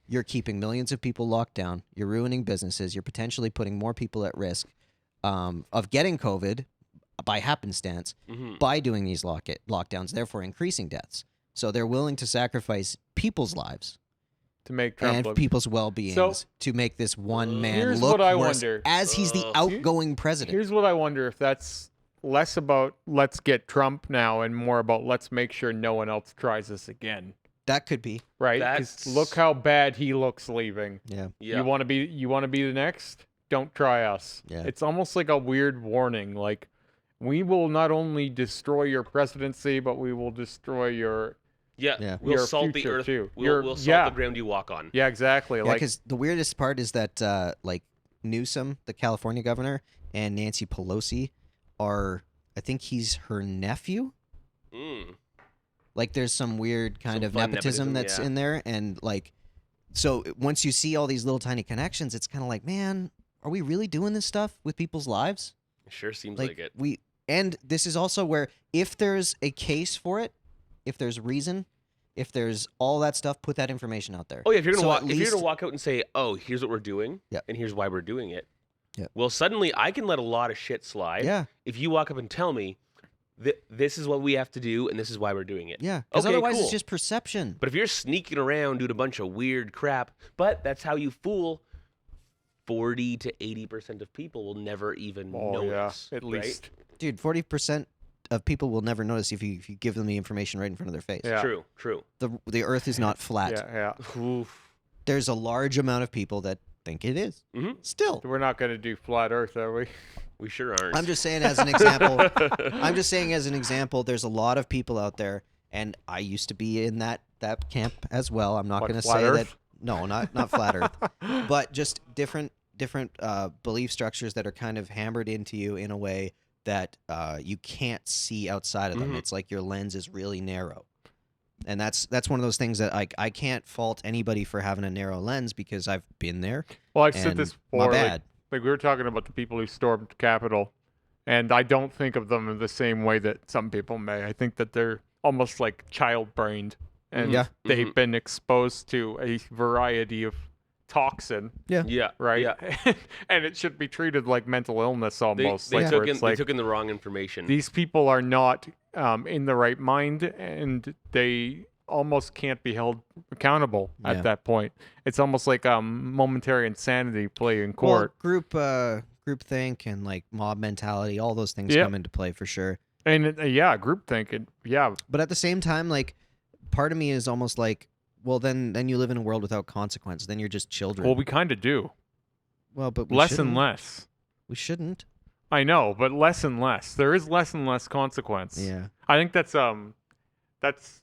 you're keeping millions of people locked down. You're ruining businesses. You're potentially putting more people at risk of getting COVID by happenstance Mhm. by doing these lockdowns, therefore increasing deaths. So they're willing to sacrifice people's lives To make Trump and look. people's well-beings So- to make this one man Here's look what I worse wonder. as he's the outgoing president. Here's what I wonder, if that's less about let's get Trump now and more about let's make sure no one else tries this again. That could be. Right? 'Cause That's- look how bad he looks leaving. Yeah. Yeah. You want to be the next? Don't try us. Yeah. It's almost like a weird warning. Like, we will not only destroy your presidency, but we will destroy your. Yeah. We'll Your salt the future, earth. too. We'll salt the ground you walk on. Yeah, exactly. Yeah, Like, because the weirdest part is that like Newsom, the California governor, and Nancy Pelosi are, I think he's her nephew. Mm. Like there's some weird kind Some of fun nepotism that's yeah. in there, and like, so once you see all these little tiny connections, it's kind of like, man, are we really doing this stuff with people's lives? It sure seems like it. And this is also where if there's a case for it, if there's reason, if there's all that stuff, put that information out there. Oh yeah, if you're So gonna at walk, if you're gonna least- walk out and say, "Oh, here's what we're doing," Yep. and here's why we're doing it. Yep. Well, suddenly I can let a lot of shit slide. Yeah, If you walk up and tell me, "This is what we have to do, and this is why we're doing it." yeah, because Okay, otherwise cool. it's just perception. But if you're sneaking around doing a bunch of weird crap, but that's how you fool 40 to 80% of people will never even oh yeah, notice. at right? least. Dude, 40% of people will never notice if you give them the information right in front of their face. Yeah. True. The Earth is not flat. Yeah, yeah. Oof. There's a large amount of people that think it is. Mhm. Still, We're not gonna do flat Earth, are we? We sure aren't. I'm just saying as an example. I'm just saying as an example. There's a lot of people out there, and I used to be in that camp as well. I'm not What, going to flat say that. Earth? No, not flat Earth, but just different belief structures that are kind of hammered into you in a way that you can't see outside of them. Mhm. It's like your lens is really narrow. And that's one of those things that I can't fault anybody for having a narrow lens because I've been there. Well, I've said and this my before. bad. Like we were talking about the people who stormed Capitol, and I don't think of them in the same way that some people may. I think that they're almost like child-brained, and Yeah. they've Mhm. been exposed to a variety of toxin, Yeah. right? Yeah. And it should be treated like mental illness They, almost. they, like took where in, it's like they took in the wrong information. these people are not in the right mind, and they almost can't be held accountable Yeah. at that point. It's almost like momentary insanity play in court. Well, group think and like mob mentality, all those things Yeah. come into play for sure. And yeah, group thinking. Yeah, But at the same time, like part of me is almost like, well, then you live in a world without consequence. Then you're just children. well, we kind of do. But we Less shouldn't. and less. We shouldn't. I know, but less and less. There is less and less consequence. Yeah. I think that's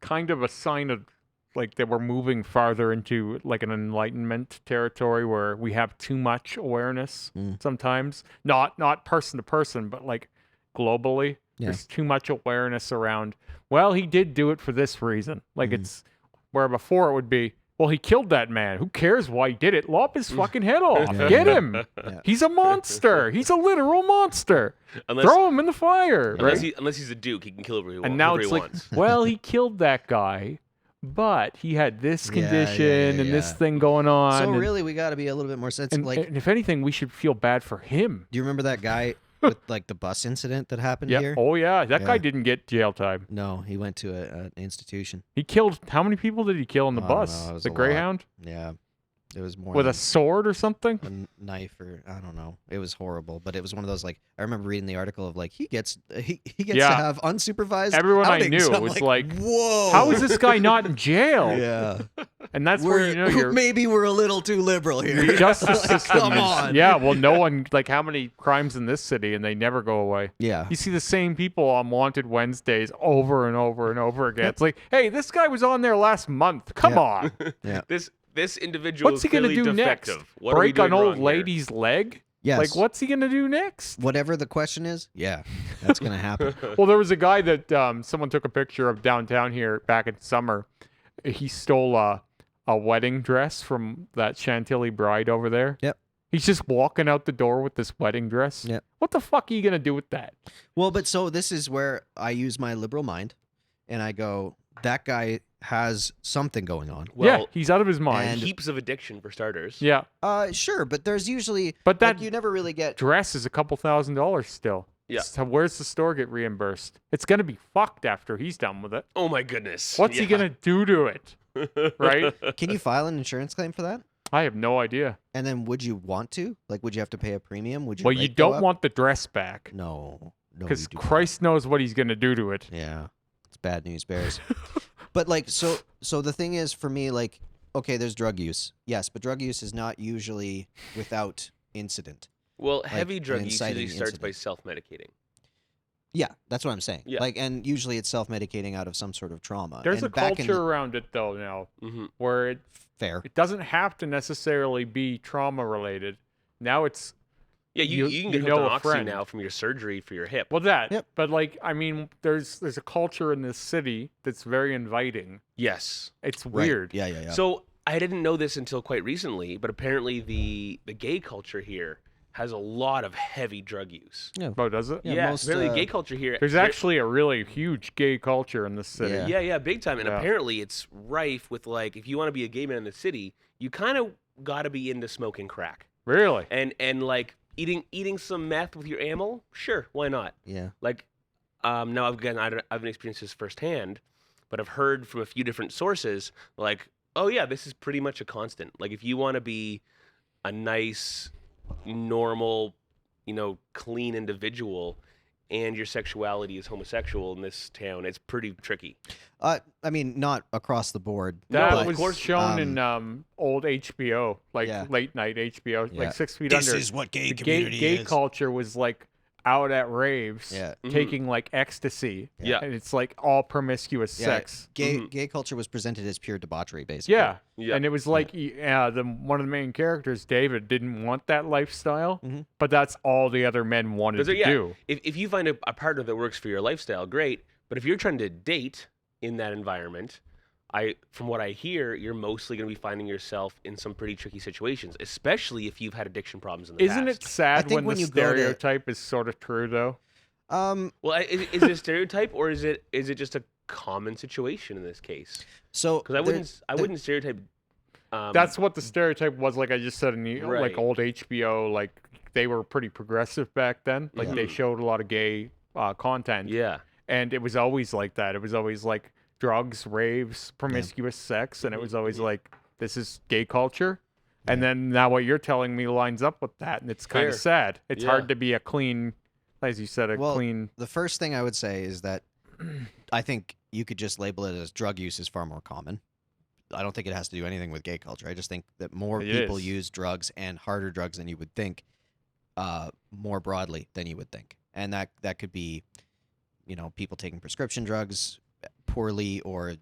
kind of a sign of like that we're moving farther into like an enlightenment territory where we have too much awareness sometimes. Not person to person, but like globally. Yeah. There's too much awareness around, well, he did do it for this reason. Like it's where before it would be, well, he killed that man. Who cares why he did it? Lop his fucking head off. Yeah. Get him. Yeah. He's a monster. He's a literal monster. unless Throw him in the fire. unless, Right? unless he's a duke, he can kill whoever he, And now whoever it's he like, wants. well, he killed that guy, but he had this Yeah, condition yeah, and this yeah. thing going on. So and, really, we got to be a little bit more sensitive. and, Like, and if anything, we should feel bad for him. do you remember that guy with like the bus incident that happened Yeah. here? Oh, yeah. That guy Yeah. didn't get jail time. No, he went to an institution. He killed, how many people did he kill on the I don't bus? know, it was The a lot. Greyhound? Yeah, it was more With a than sword or something? a knife or I don't know. It was horrible, but it was one of those like I remember reading the article of like he gets Yeah. to have unsupervised. Everyone I outings. knew I'm was like, whoa, How is this guy not in jail? Yeah, And that's where you know you're. maybe we're a little too liberal here. The justice Like, system come is- on. Yeah, well, no one, like, how many crimes in this city and they never go away? Yeah. You see the same people on Wanted Wednesdays over and over and over again. It's like, hey, this guy was on there last month. Come on. This individual What's is he going to clearly do next? defective. What are we Break an doing old wrong here? lady's leg? Yes. Like, what's he going to do next? Whatever the question is, yeah, that's gonna happen. Well, there was a guy that someone took a picture of downtown here back in summer. He stole a wedding dress from that Chantilly bride over there. Yep. He's just walking out the door with this wedding dress. Yep. What the fuck are you going to do with that? Well, but so this is where I use my liberal mind, and I go, that guy has something going on. Well, yeah, he's out of his mind. and- heaps of addiction for starters. Yeah. Sure, but there's usually, But that like, you never really get. dress is a couple $1,000s still. Yeah. So where's the store get reimbursed? It's gonna be fucked after he's done with it. Oh my goodness. What's he gonna do to it? Right? Can you file an insurance claim for that? I have no idea. And then would you want to? Like, would you have to pay a premium? Would you? Well, you rate go don't up? want the dress back No, because you do not. Christ knows what he's gonna do to it. Yeah, it's bad news bears. But like, so the thing is for me, like, okay, there's drug use, yes, but drug use is not usually without incident. Well, Like, heavy drug an use inciting usually starts by incident. self-medicating. Yeah, that's what I'm saying. Yeah. Like, and usually it's self-medicating out of some sort of trauma. There's and a back in culture the- around it though now, Mm-hmm. where fair. it doesn't have to necessarily be trauma related. Now it's Yeah, you can get you hooked know on a oxy friend. now from your surgery for your hip. well that, Yep. but like I mean, there's a culture in this city that's very inviting. Yes. It's Right. weird. Yeah. So I didn't know this until quite recently, but apparently the gay culture here has a lot of heavy drug use. Oh, does it? Yeah, most, apparently the gay culture here. There's there- actually a really huge gay culture in this city. Yeah. yeah, big time. And Yeah. apparently it's rife with like, if you want to be a gay man in the city, you kind of got to be into smoking crack Really? and like eating some meth with your ammo. Sure, why not? Yeah. Like, now I haven't experienced this firsthand, but I've heard from a few different sources like, oh yeah, this is pretty much a constant. Like if you want to be a nice, normal, clean individual, and your sexuality is homosexual in this town, it's pretty tricky. I mean, not across the board. That but, was of course, shown in old HBO, like Yeah. late night HBO, Yeah. like 6 Feet Under. what The gay culture was like out at raves, Yeah. Mhm. taking like ecstasy. Yeah. And it's like all promiscuous Yeah. sex. Gay culture was presented as pure debauchery, basically. Yeah. Yeah. And it was like one of the main characters, David, didn't want that lifestyle, Mhm. but that's all the other men wanted 'Cause, to yeah, do. If you find a partner that works for your lifestyle, great. But if you're trying to date in that environment, from what I hear, you're mostly going to be finding yourself in some pretty tricky situations, especially if you've had addiction problems in the Isn't past. it sad think when when the you go to- stereotype is sort of true though? Well, is it a stereotype or is it just a common situation in this case? So Because I wouldn't stereotype. That's what the stereotype was. Like I just said in the Right. like old HBO, like they were pretty progressive back then. Like they Mhm. showed a lot of gay content. Yeah. And it was always like that. It was always like drugs, raves, promiscuous sex, and it was always like this is gay culture. And then now what you're telling me lines up with that, and it's kind of Fair. sad. It's Yeah. hard to be a clean, as you said, clean. the first thing I would say is that I think you could just label it as drug use is far more common. I don't think it has to do anything with gay culture. I just think that more It people is. use drugs and harder drugs than you would think, more broadly than you would think, and that could be, people taking prescription drugs poorly or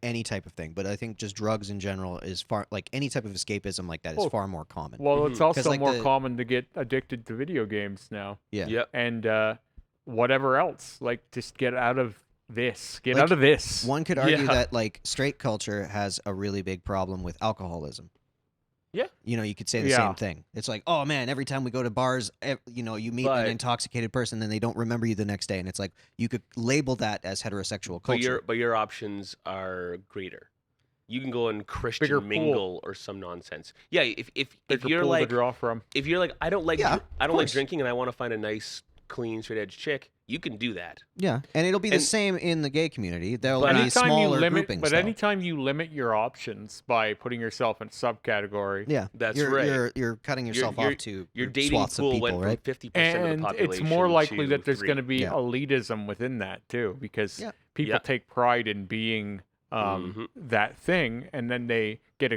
any type of thing. But I think just drugs in general is far like any type of escapism like that is Well, far more common. Well, it's Mhm. also 'Cause, like, more the- common to get addicted to video games now, Yeah. Yep. and whatever else. Like, just get out of this. Get Like, out of this. One could argue Yeah. that like straight culture has a really big problem with alcoholism. Yeah. You could say the Yeah. same thing. It's like, oh man, every time we go to bars, you meet But- an intoxicated person, then they don't remember you the next day, and it's like you could label that as heterosexual culture. But your options are greater. You can go and Christian Bigger pool. mingle or some nonsense. Yeah, if Bigger you're pool to like draw from. if you're like I don't like Yeah, I don't like course. drinking and I want to find a nice clean straight edge chick, you can do that. Yeah, and it'll be the And- same in the gay community. There'll But be anytime you smaller limit, groupings. but though. anytime you limit your options by putting yourself in a subcategory, yeah, That's you're, You're, You're cutting yourself off to dating swaths pool of people, went from right? 50% of the and population. it's more likely to that there's 3. going to be Yeah. elitism within that too, because Yeah. people Yeah. take pride in being that thing, and then they get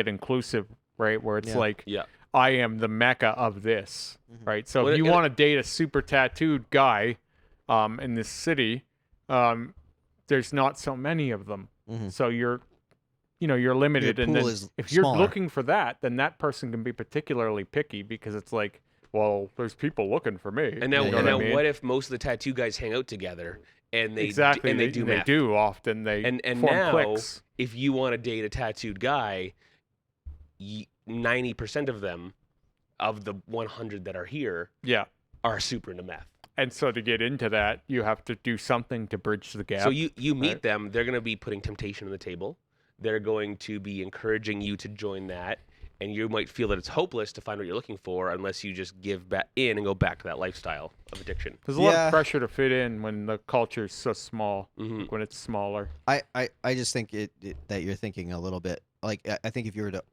inclusive, right? Where it's Yeah. like, Yeah. I am the mecca of this, Mhm. right? So Well, if you and- want to date a super tattooed guy, in this city, there's not so many of them, Mhm. so you're limited, and pool then is if you're smaller. looking for that, then that person can be particularly picky because it's like, well, there's people looking for me. And now, Yeah, you know and what now I mean? what if most of the tattoo guys hang out together and they exactly and they do they meth? do often they And form now, cliques. if you want to date a tattooed guy, 90% of them, of the 100 that are here, Yeah. are super into meth. And so to get into that, you have to do something to bridge the gap. So you meet right. them, they're going to be putting temptation on the table. They're going to be encouraging you to join that. and you might feel that it's hopeless to find what you're looking for unless you just give back in and go back to that lifestyle of addiction. There's a lot of pressure to fit in when the culture is so small, like when it's smaller. I just think that you're thinking a little bit like I think if you were to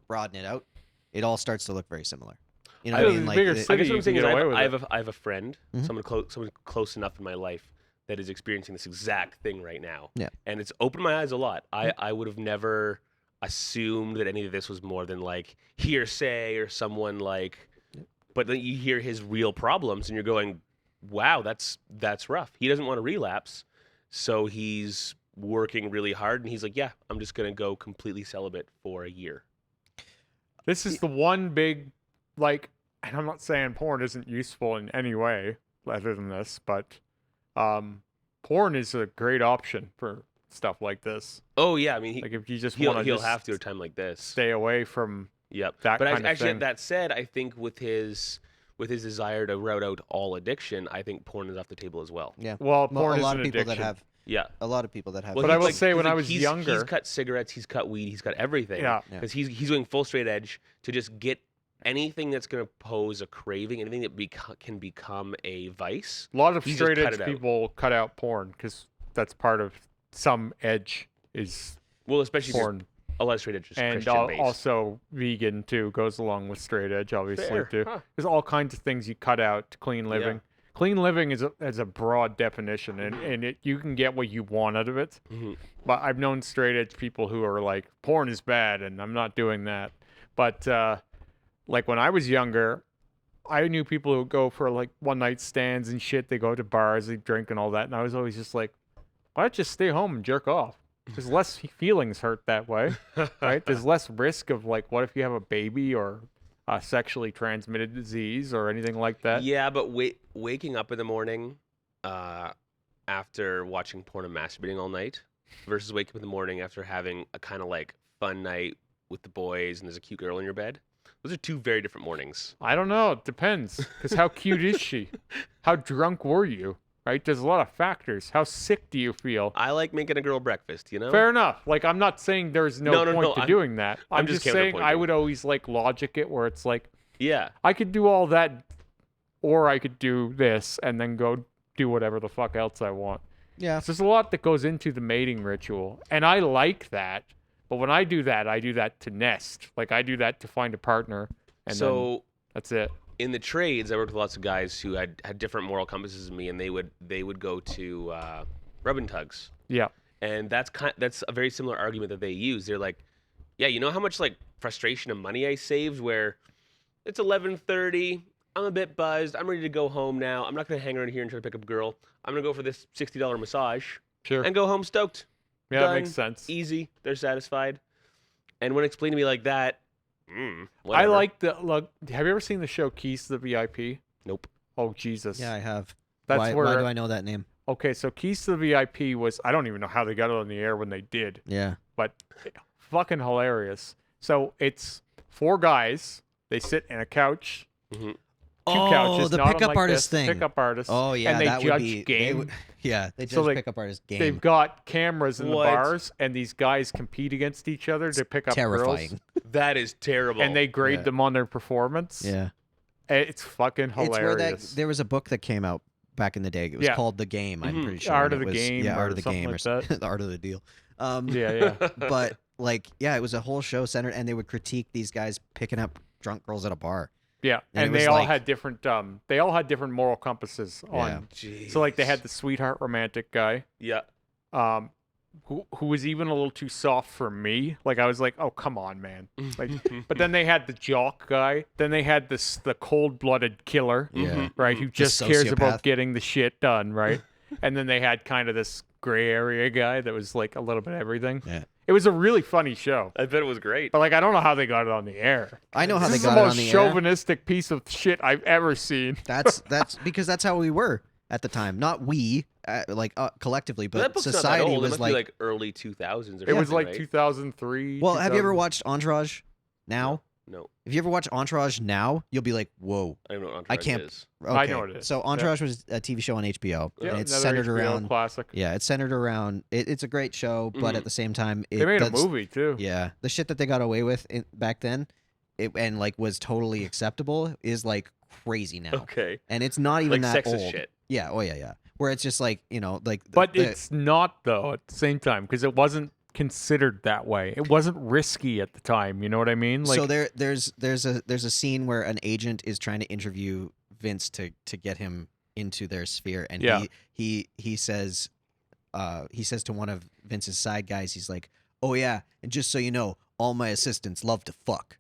broaden it out, it all starts to look very similar. You know what I mean? Like, I guess what I'm saying is I have a friend, Mhm. someone close enough in my life that is experiencing this exact thing right now. Yeah. And it's opened my eyes a lot. I would have never assumed that any of this was more than like hearsay or someone like, but then you hear his real problems and you're going, wow, that's rough. He doesn't want to relapse. So he's working really hard and he's like, yeah, I'm just going to go completely celibate for a year. This is the one big, like, and I'm not saying porn isn't useful in any way other than this, but porn is a great option for stuff like this. Oh yeah, I mean, Like if you just he'll want to have to at a time like this. stay away from Yep. that But kind of actually, thing. that said, I think with his desire to root out all addiction, I think porn is off the table as well. Yeah. Well, porn a lot is of an people addiction. that have. Yeah. A lot of people that have. But I will say when 'cause, I was he's younger- cut cigarettes, he's cut weed, he's cut everything. Yeah. Because he's going full straight edge to just get anything that's going to pose a craving, anything that can become a vice. A lot of He just straight cut edge it out. people cut out porn because that's part of some edge is Well, especially if you're- porn. a lot of straight edge is And Christian based. also vegan too goes along with straight edge, obviously Fair. too. Huh. There's all kinds of things you cut out to clean living. Clean living is a broad definition, and you can get what you want out of it. Mhm. But I've known straight edge people who are like, porn is bad, and I'm not doing that. But like when I was younger, I knew people who would go for like one night stands and shit. They go to bars, they drink and all that, and I was always just like, why don't you stay home and jerk off? There's less feelings hurt that way, right? There's less risk of like, what if you have a baby or a sexually transmitted disease or anything like that? Yeah, but waking up in the morning after watching porn and masturbating all night versus waking up in the morning after having a kind of like fun night with the boys and there's a cute girl in your bed. Those are two very different mornings. I don't know. It depends. Because how cute is she? How drunk were you? Right? There's a lot of factors. How sick do you feel? I like making a girl breakfast, you know? Fair enough. Like, I'm not saying there's no point to doing that. I'm just saying I counterpointing. would always like logic it where it's like, Yeah. I could do all that, or I could do this and then go do whatever the fuck else I want. Yeah. So there's a lot that goes into the mating ritual, and I like that. But when I do that to nest. Like, I do that to find a partner, and then So that's it. in the trades, I worked with lots of guys who had different moral compasses than me, and they would go to rub and tugs. Yeah. And that's a very similar argument that they use. They're like, yeah, you know how much like frustration and money I saved where it's 11:30, I'm a bit buzzed, I'm ready to go home now. I'm not going to hang around here and try to pick up a girl. I'm going to go for this $60 massage Sure. and go home stoked. Yeah, Done. that makes sense. Easy. They're satisfied. And when explained to me like that, I whatever. like the look. Have you ever seen the show Keys to the VIP? Nope. Oh Jesus. Yeah, I have. That's why where. do I know that name? Okay, so Keys to the VIP was. I don't even know how they got it on the air when they did, Yeah. but fucking hilarious. So it's 4 guys. They sit in a couch. Mhm. Two Oh, couches, the not pickup unlike artist this, thing. Pickup artists. Oh yeah, and they that judge would be. game. They So judge they- pickup artist game. They've got cameras in What? the bars, and these guys compete against each other to pick up Terrifying. girls, That is terrible. and they grade Yeah. them on their performance. Yeah. It's fucking hilarious. It's where there was a book that came out back in the day. It was Yeah. called The Game. I'm Mhm. pretty sure. Art and of it the was- Game Yeah, or Art of the something Game, like or that. the Art of the Deal. Yeah. But like, yeah, it was a whole show centered, and they would critique these guys picking up drunk girls at a bar. Yeah, And and it they was all like- had different. They all had different moral compasses on. Jeez. So like they had the sweetheart romantic guy, Yeah. who was even a little too soft for me. Like I was like, oh come on, man. Like, but then they had the jock guy. Then they had the cold-blooded killer, Yeah. right? Who just cares sociopath. about getting the shit done, right? And then they had kind of this gray area guy that was like a little bit everything. Yeah. It was a really funny show. I bet it was great. But like I don't know how they got it on the air. I know how This they is got the it most on the air. chauvinistic piece of shit I've ever seen. That's because that's how we were at the time. Not we, collectively, But that but book's society not that old. was it must be like early 2000s. Or It was something, like right? 2003. Well, have you ever 2000. watched Entourage? Now, No, if you ever watch Entourage now, you'll be like, whoa. I don't know what I Entourage can't- is. Okay. I know what it is. So Entourage was a TV show on HBO, Yeah, and it's another centered HBO around. classic. Yeah, it's centered around. It's a great show, but Mhm. at the same time, They made a that's- movie too. Yeah, the shit that they got away with back then and like was totally acceptable is like crazy now. Okay. And it's not even Like that sexist old. shit. Yeah. Oh yeah. Where it's just like like. But it's not though at the same time because it wasn't considered that way. It wasn't risky at the time. You know what I mean? Like, so there's a scene where an agent is trying to interview Vince to get him into their sphere, and Yeah. he says to one of Vince's side guys, he's like, "Oh yeah, and just so you know, all my assistants love to fuck."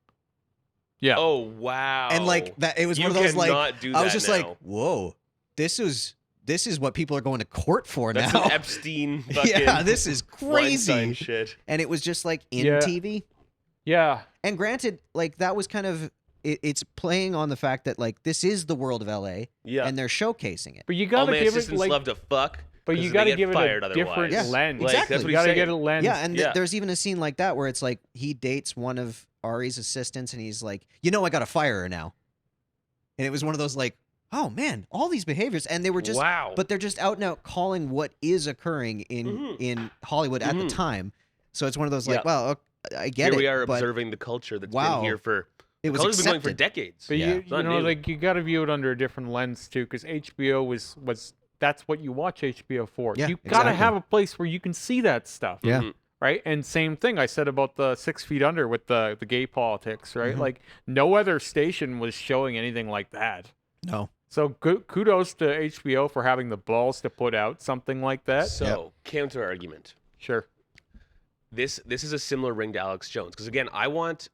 yeah. Oh wow. And like that, it was You one of those like cannot do I was that just like, now. "Whoa, this is what people are going to court for That's now." an Epstein fucking Yeah, this is Weinstein crazy. shit. And it was just like in Yeah. TV. Yeah. And granted, like that was kind of it's playing on the fact that like this is the world of LA, Yeah. and they're showcasing it. But you All gotta my give it assistants like, love to fuck. but 'cause you they gotta get give it fired a otherwise. different Yeah, lens. Like, exactly. that's what You he's gotta saying. get a lens. Yeah, and Yeah. there's even a scene like that where it's like he dates one of Ari's assistants, and he's like, I gotta fire her now. And it was one of those like, oh man, all these behaviors, and they were just, wow. but they're just out and out calling what is occurring in Hollywood at the Mhm. time. So it's one of those like, Yeah. well, I get here it. we are but observing the culture that's Wow. been here for. it was Culture's been going for accepted. decades. But Yeah. you It's not know, new. like you got to view it under a different lens too, because HBO was that's what you watch HBO for. Yeah, You got to exactly. have a place where you can see that stuff. Yeah. Mhm. Right. And same thing I said about the 6 Feet Under with the gay politics. Right. Mhm. Like no other station was showing anything like that. No. So kudos to HBO for having the balls to put out something like that. So counter argument. Sure. This is a similar ring to Alex Jones because again, I want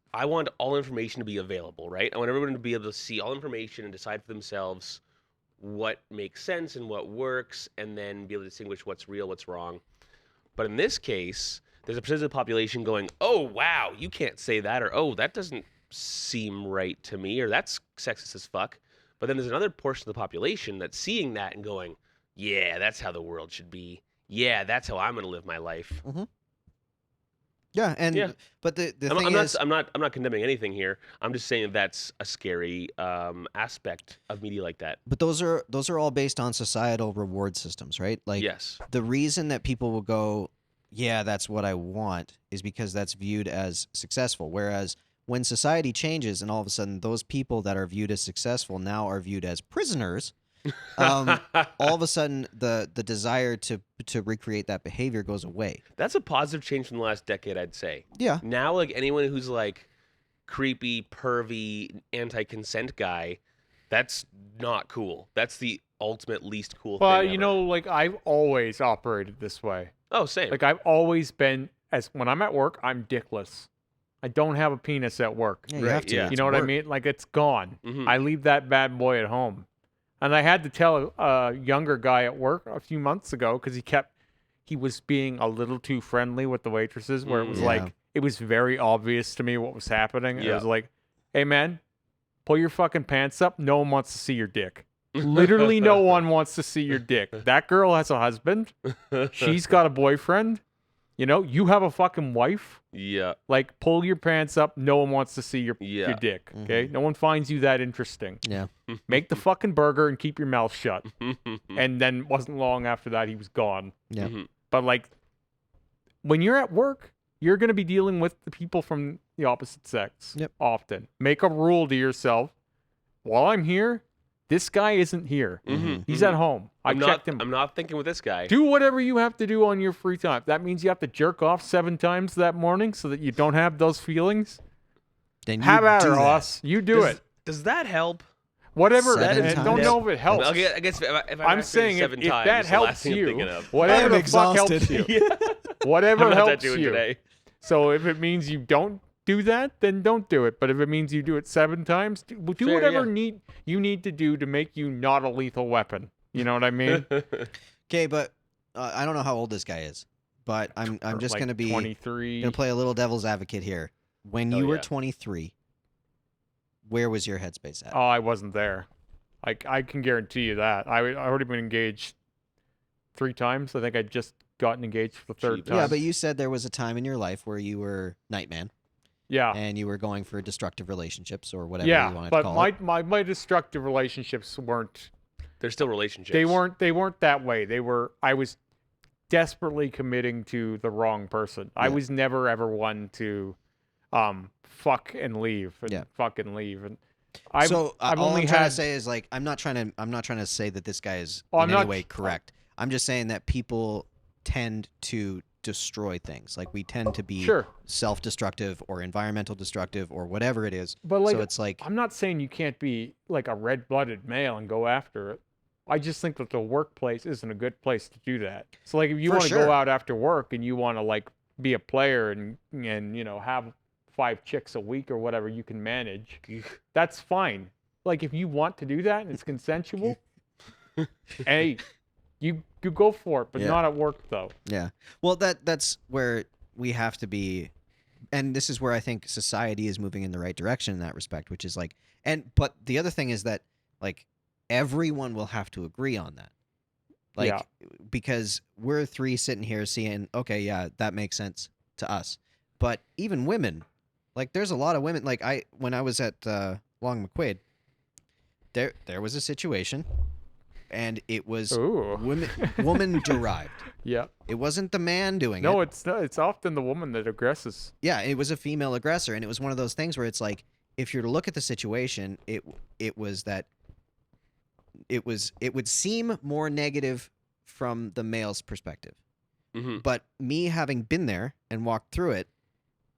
all information to be available, right? I want everyone to be able to see all information and decide for themselves what makes sense and what works, and then be able to distinguish what's real, what's wrong. But in this case, there's a percentage of the population going, "Oh wow, you can't say that," or "Oh, that doesn't seem right to me," or "That's sexist as fuck." But then there's another portion of the population that's seeing that and going, "Yeah, that's how the world should be. Yeah, that's how I'm going to live my life." Yeah, and Yeah. but the I'm thing is, not condemning anything here. I'm just saying that's a scary aspect of media like that. but those are all based on societal reward systems, right? Like Yes. the reason that people will go, yeah, that's what I want, is because that's viewed as successful. Whereas when society changes and all of a sudden those people that are viewed as successful now are viewed as prisoners, all of a sudden the desire to recreate that behavior goes away. That's a positive change from the last decade, I'd say. Yeah. Now, like anyone who's like creepy, pervy, anti-consent guy, that's not cool. That's the ultimate least cool But thing. you ever. know, like I've always operated this way. Oh, same. Like I've always been when I'm at work, I'm dickless. I don't have a penis at work. Yeah, you Right, have to. yeah. You It's know what I work. mean? Like it's gone. Mhm. I leave that bad boy at home. And I had to tell a younger guy at work a few months ago because he was being a little too friendly with the waitresses where it was Yeah. like, it was very obvious to me what was happening. And it Yeah. was like, hey man, pull your fucking pants up. No one wants to see your dick. Literally no one wants to see your dick. That girl has a husband. She's got a boyfriend. You know, you have a fucking wife. Yeah. Like, pull your pants up. No one wants to see your Yeah. dick. Okay, no one finds you that interesting. Yeah. Make the fucking burger and keep your mouth shut. And then wasn't long after that he was gone. Yeah. Mhm. But like, when you're at work, you're gonna be dealing with the people from the opposite sex. Yep. Often, make a rule to yourself. While I'm here, this guy isn't here. Mhm. He's Mhm. at home. I I'm checked not, him. I'm not thinking with this guy. Do whatever you have to do on your free time. That means you have to jerk off 7 times that morning so that you don't have those feelings. Then you Have at do her, that. Ross. You do it. Does that help? Whatever. Seven And don't times. know if it helps. Okay, I guess if I I'm masturbated saying if 7 that times, it's the last helps thing I'm you, thinking of. whatever I'm the fuck helps exhausted. you. Whatever I'm not helps that doing you. today. So if it means you don't do that, then don't do it. But if it means you do it 7 times, do Fair, whatever yeah. you need to do to make you not a lethal weapon. You know what I mean? Okay, but I don't know how old this guy is, but I'm just Like gonna be 23. gonna play a little devil's advocate here. When Oh, you were yeah. 23, where was your headspace at? Oh, I wasn't there. I can guarantee you that. I already been engaged 3 times. I think I just gotten engaged for the 3rd Jeebus. time. Yeah, but you said there was a time in your life where you were Nightman yeah. and you were going for destructive relationships or whatever you Yeah, want to but call it. my destructive relationships weren't. They're still relationships. They weren't that way. I was desperately committing to the wrong person. I Yeah. was never ever one to fuck and leave and Yeah. fucking leave. And All only I'm trying had to say is like I'm not trying to say that this guy is Oh, I'm in any not- way correct. I'm just saying that people tend to destroy things. Like we tend to be sure, self-destructive or environmental destructive or whatever it is. but like So it's like I'm not saying you can't be like a red-blooded male and go after it. I just think that the workplace isn't a good place to do that. So like if you For want to sure. go out after work and you want to like be a player and you know have 5 chicks a week or whatever you can manage, that's fine. Like if you want to do that and it's consensual, hey, you go for it, but Yeah. not at work though. yeah. Well, that's where we have to be, and this is where I think society is moving in the right direction in that respect, which is like, but the other thing is that like everyone will have to agree on that. Like, Yeah. because we're 3 sitting here seeing, okay, yeah, that makes sense to us. But even women, like, there's a lot of women. Like, when I was at Long McQuaid, there was a situation, and it was Ooh. woman derived. Yeah. It wasn't the man doing No, it. it's not. It's often the woman that aggresses. Yeah, it was a female aggressor, and it was one of those things where it's like, if you're to look at the situation, it was that it would seem more negative from the male's perspective. Mm-hmm. But me having been there and walked through it,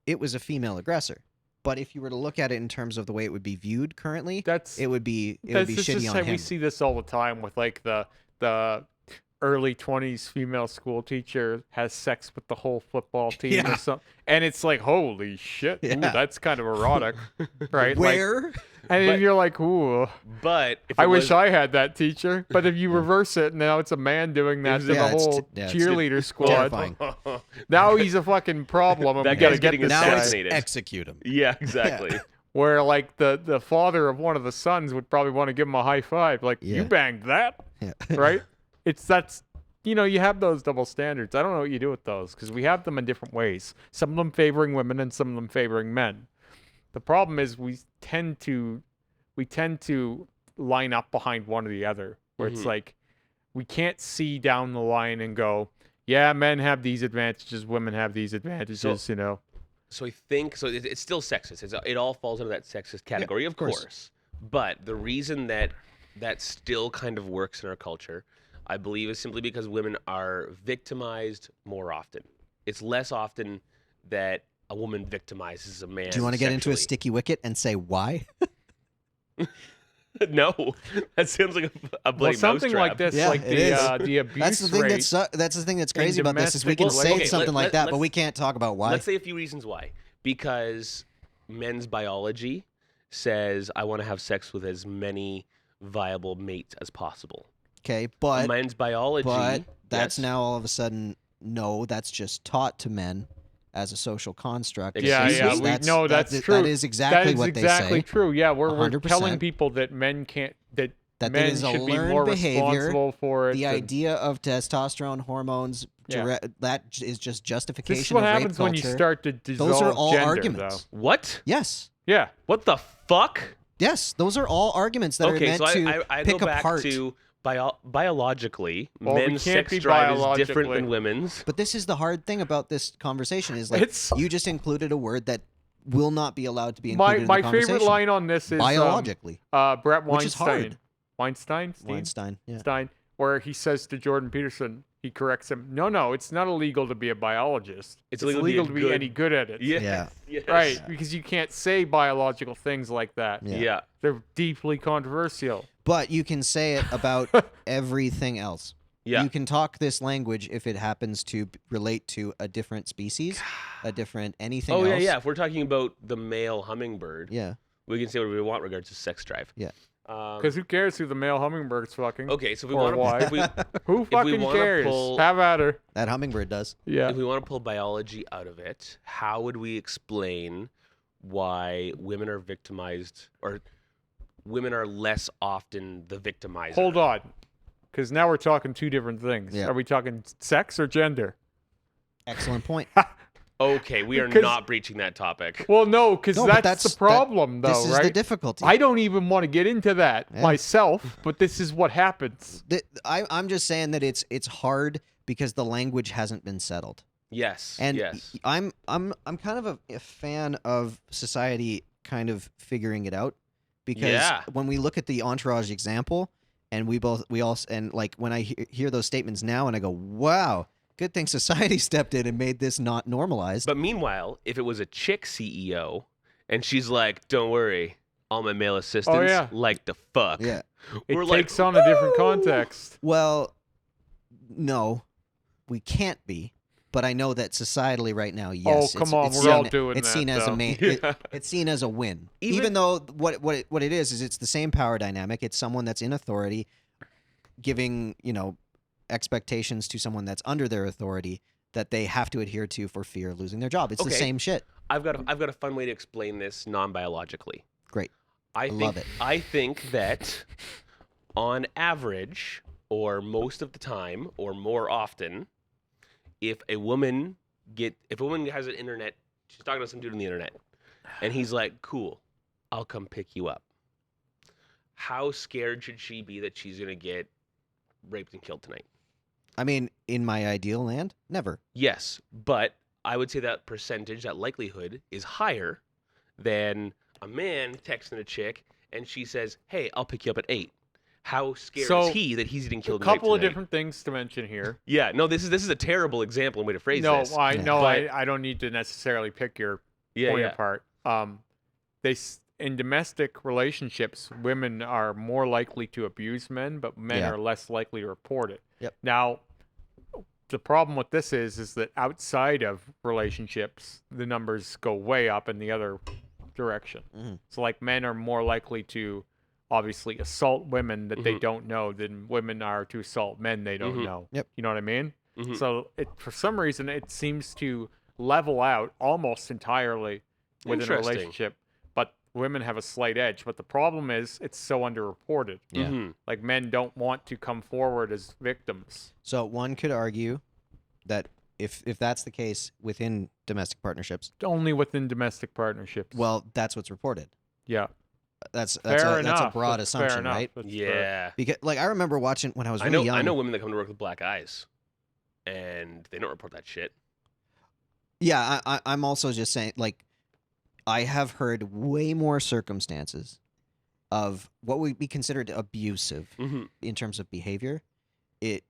it was a female aggressor. But if you were to look at it in terms of the way it would be viewed currently, That's it would be that's shitty just on how him. we see this all the time with like the early 20s female school teacher has sex with the whole football team Yeah. or something, and it's like holy shit, ooh, Yeah. that's kind of erotic, right? Like, Where? and then But- you're like, ooh, But if I it wish was, I had that teacher. But if you reverse it, now it's a man doing that to Yeah, the it's whole it's cheerleader squad. terrifying. Now he's a fucking problem, and That we gotta guy's get getting this Now guy. it's assassinated. execute him. Yeah, exactly. Where like the father of one of the sons would probably want to give him a high five, like Yeah. you banged that, Yeah. right? That's you have those double standards. I don't know what you do with those because we have them in different ways. Some of them favoring women and some of them favoring men. The problem is we tend to line up behind one or the other, where it's Mhm. like we can't see down the line and go, yeah, men have these advantages, women have these advantages, you know. So I think it's still sexist. It all falls into that sexist category, of course. course. But the reason that still kind of works in our culture, I believe, is simply because women are victimized more often. It's less often that a woman victimizes a man. Do you want to get into a sexually. sticky wicket and say why? No, that sounds like a Well, bloody something like mousetrap. this, Yeah, like it is. the abuse That's the thing rate. that's the thing that's crazy about this is we domestic- can Well, say okay, something like that, but let's- we can't talk about why. Let's say a few reasons why. Because men's biology says I want to have sex with as many viable mates as possible. Okay, but Men's biology. that's yes. now all of a sudden no, that's just taught to men as a social construct. Yeah, This yeah, is- that's true. That is exactly that is what exactly they say. true. Yeah, we're 100%. telling people that men can't That men it is a should be learned more behavior. responsible for it. The and- idea of testosterone hormones, Yeah. that is just justification This is what of happens rape when you culture. start to dissolve Those are all gender, arguments. What? Yes. Though. Yeah. What the fuck? Yes, those are all arguments that are Okay, meant so to I pick go back apart. to biologically, Well, we men's can't sex be drive is different biologically. than women's. But this is the hard thing about this conversation is like It's- you just included a word that will not be allowed to be My included in my the conversation. favorite line on this is biologically. Brett Weinstein. Which is hard. Weinstein. Weinstein, yeah. Stein, where he says to Jordan Peterson, he corrects him. No, it's not illegal to be a biologist. It's It's illegal illegal to to be be good- any good at it. Yes, Yeah. yes. Right, because you can't say biological things like that. Yeah. Yeah. They're deeply controversial. But you can say it about everything else. Yeah. You can talk this language if it happens to relate to a different species, a different anything Oh else. yeah. If we're talking about the male hummingbird, Yeah. we can say what we want regards to sex drive. Yeah. Because who cares who the male hummingbird's fucking? Okay, so if we Or want why? to, if we, Who we fucking wanna cares? pull- Have at her. That hummingbird does. Yeah. if we want to pull biology out of it, how would we explain why women are victimized or women are less often the victimizer? Hold on. Because now we're talking two different things. Yeah. Are we talking sex or gender? Excellent point. Okay, we are 'Cause- not breaching that topic. Well, no, because No, but that's the that- problem, though, this is right? the difficulty. I don't even want to get into that Yeah. myself, but this is what happens. I'm just saying that it's hard because the language hasn't been settled. Yes. And yes. I'm kind of a fan of society kind of figuring it out, because Yeah. when we look at the Entourage example, and we all, and like when I hear those statements now, and I go, wow, good thing society stepped in and made this not normalized. But meanwhile, if it was a chick CEO and she's like, "Don't worry, all my male assistants yeah. like to fuck." Yeah. It We're takes like, on a different "Woo!" context. Well, no, we can't be. But I know that societally right now, yes. Oh, come on, it's we're seen, all doing it's that, seen as though. a main. Yeah. It's seen as a win, Even- though what it is it's the same power dynamic. It's someone that's in authority, giving expectations to someone that's under their authority that they have to adhere to for fear of losing their job. It's the Okay. same shit. I've got a fun way to explain this non-biologically. Great. I love it. I think that on average, or most of the time, or more often, if a woman has an internet, she's talking to some dude on the internet, and he's like, "Cool, I'll come pick you up." How scared should she be that she's gonna get raped and killed tonight? I mean, in my ideal land, never. Yes, but I would say that percentage, that likelihood, is higher than a man texting a chick and she says, "Hey, I'll pick you up at 8." How scared So, is he that he's getting A killed and raped couple of tonight? different things to mention here. Yeah, no, this is a terrible example and way to phrase No, this. I Yeah. know But- I don't need to necessarily pick your yeah, point yeah. apart. In domestic relationships, women are more likely to abuse men, but men Yeah. are less likely to report it. Yep. Now, the problem with this is that outside of relationships, the numbers go way up in the other direction. Mhm. So, like, men are more likely to obviously assault women that they Mhm. don't know than women are to assault men they don't Mhm. know. Yep. You know what I mean? Mhm. So, for some reason, it seems to level out almost entirely within a Interesting. relationship, but women have a slight edge. But the problem is it's so underreported. Yeah. Mhm. Like, men don't want to come forward as victims. So one could argue that if that's the case within domestic partnerships, Only within domestic partnerships. well, that's what's reported. yeah. That's Fair a enough. broad That's fair assumption, enough. right? That's fair. Yeah. Because like I remember watching when I was I really know young. I know women that come to work with black eyes and they don't report that shit. Yeah, I'm also just saying, like, I have heard way more circumstances of what would be considered abusive Mhm. in terms of behavior. It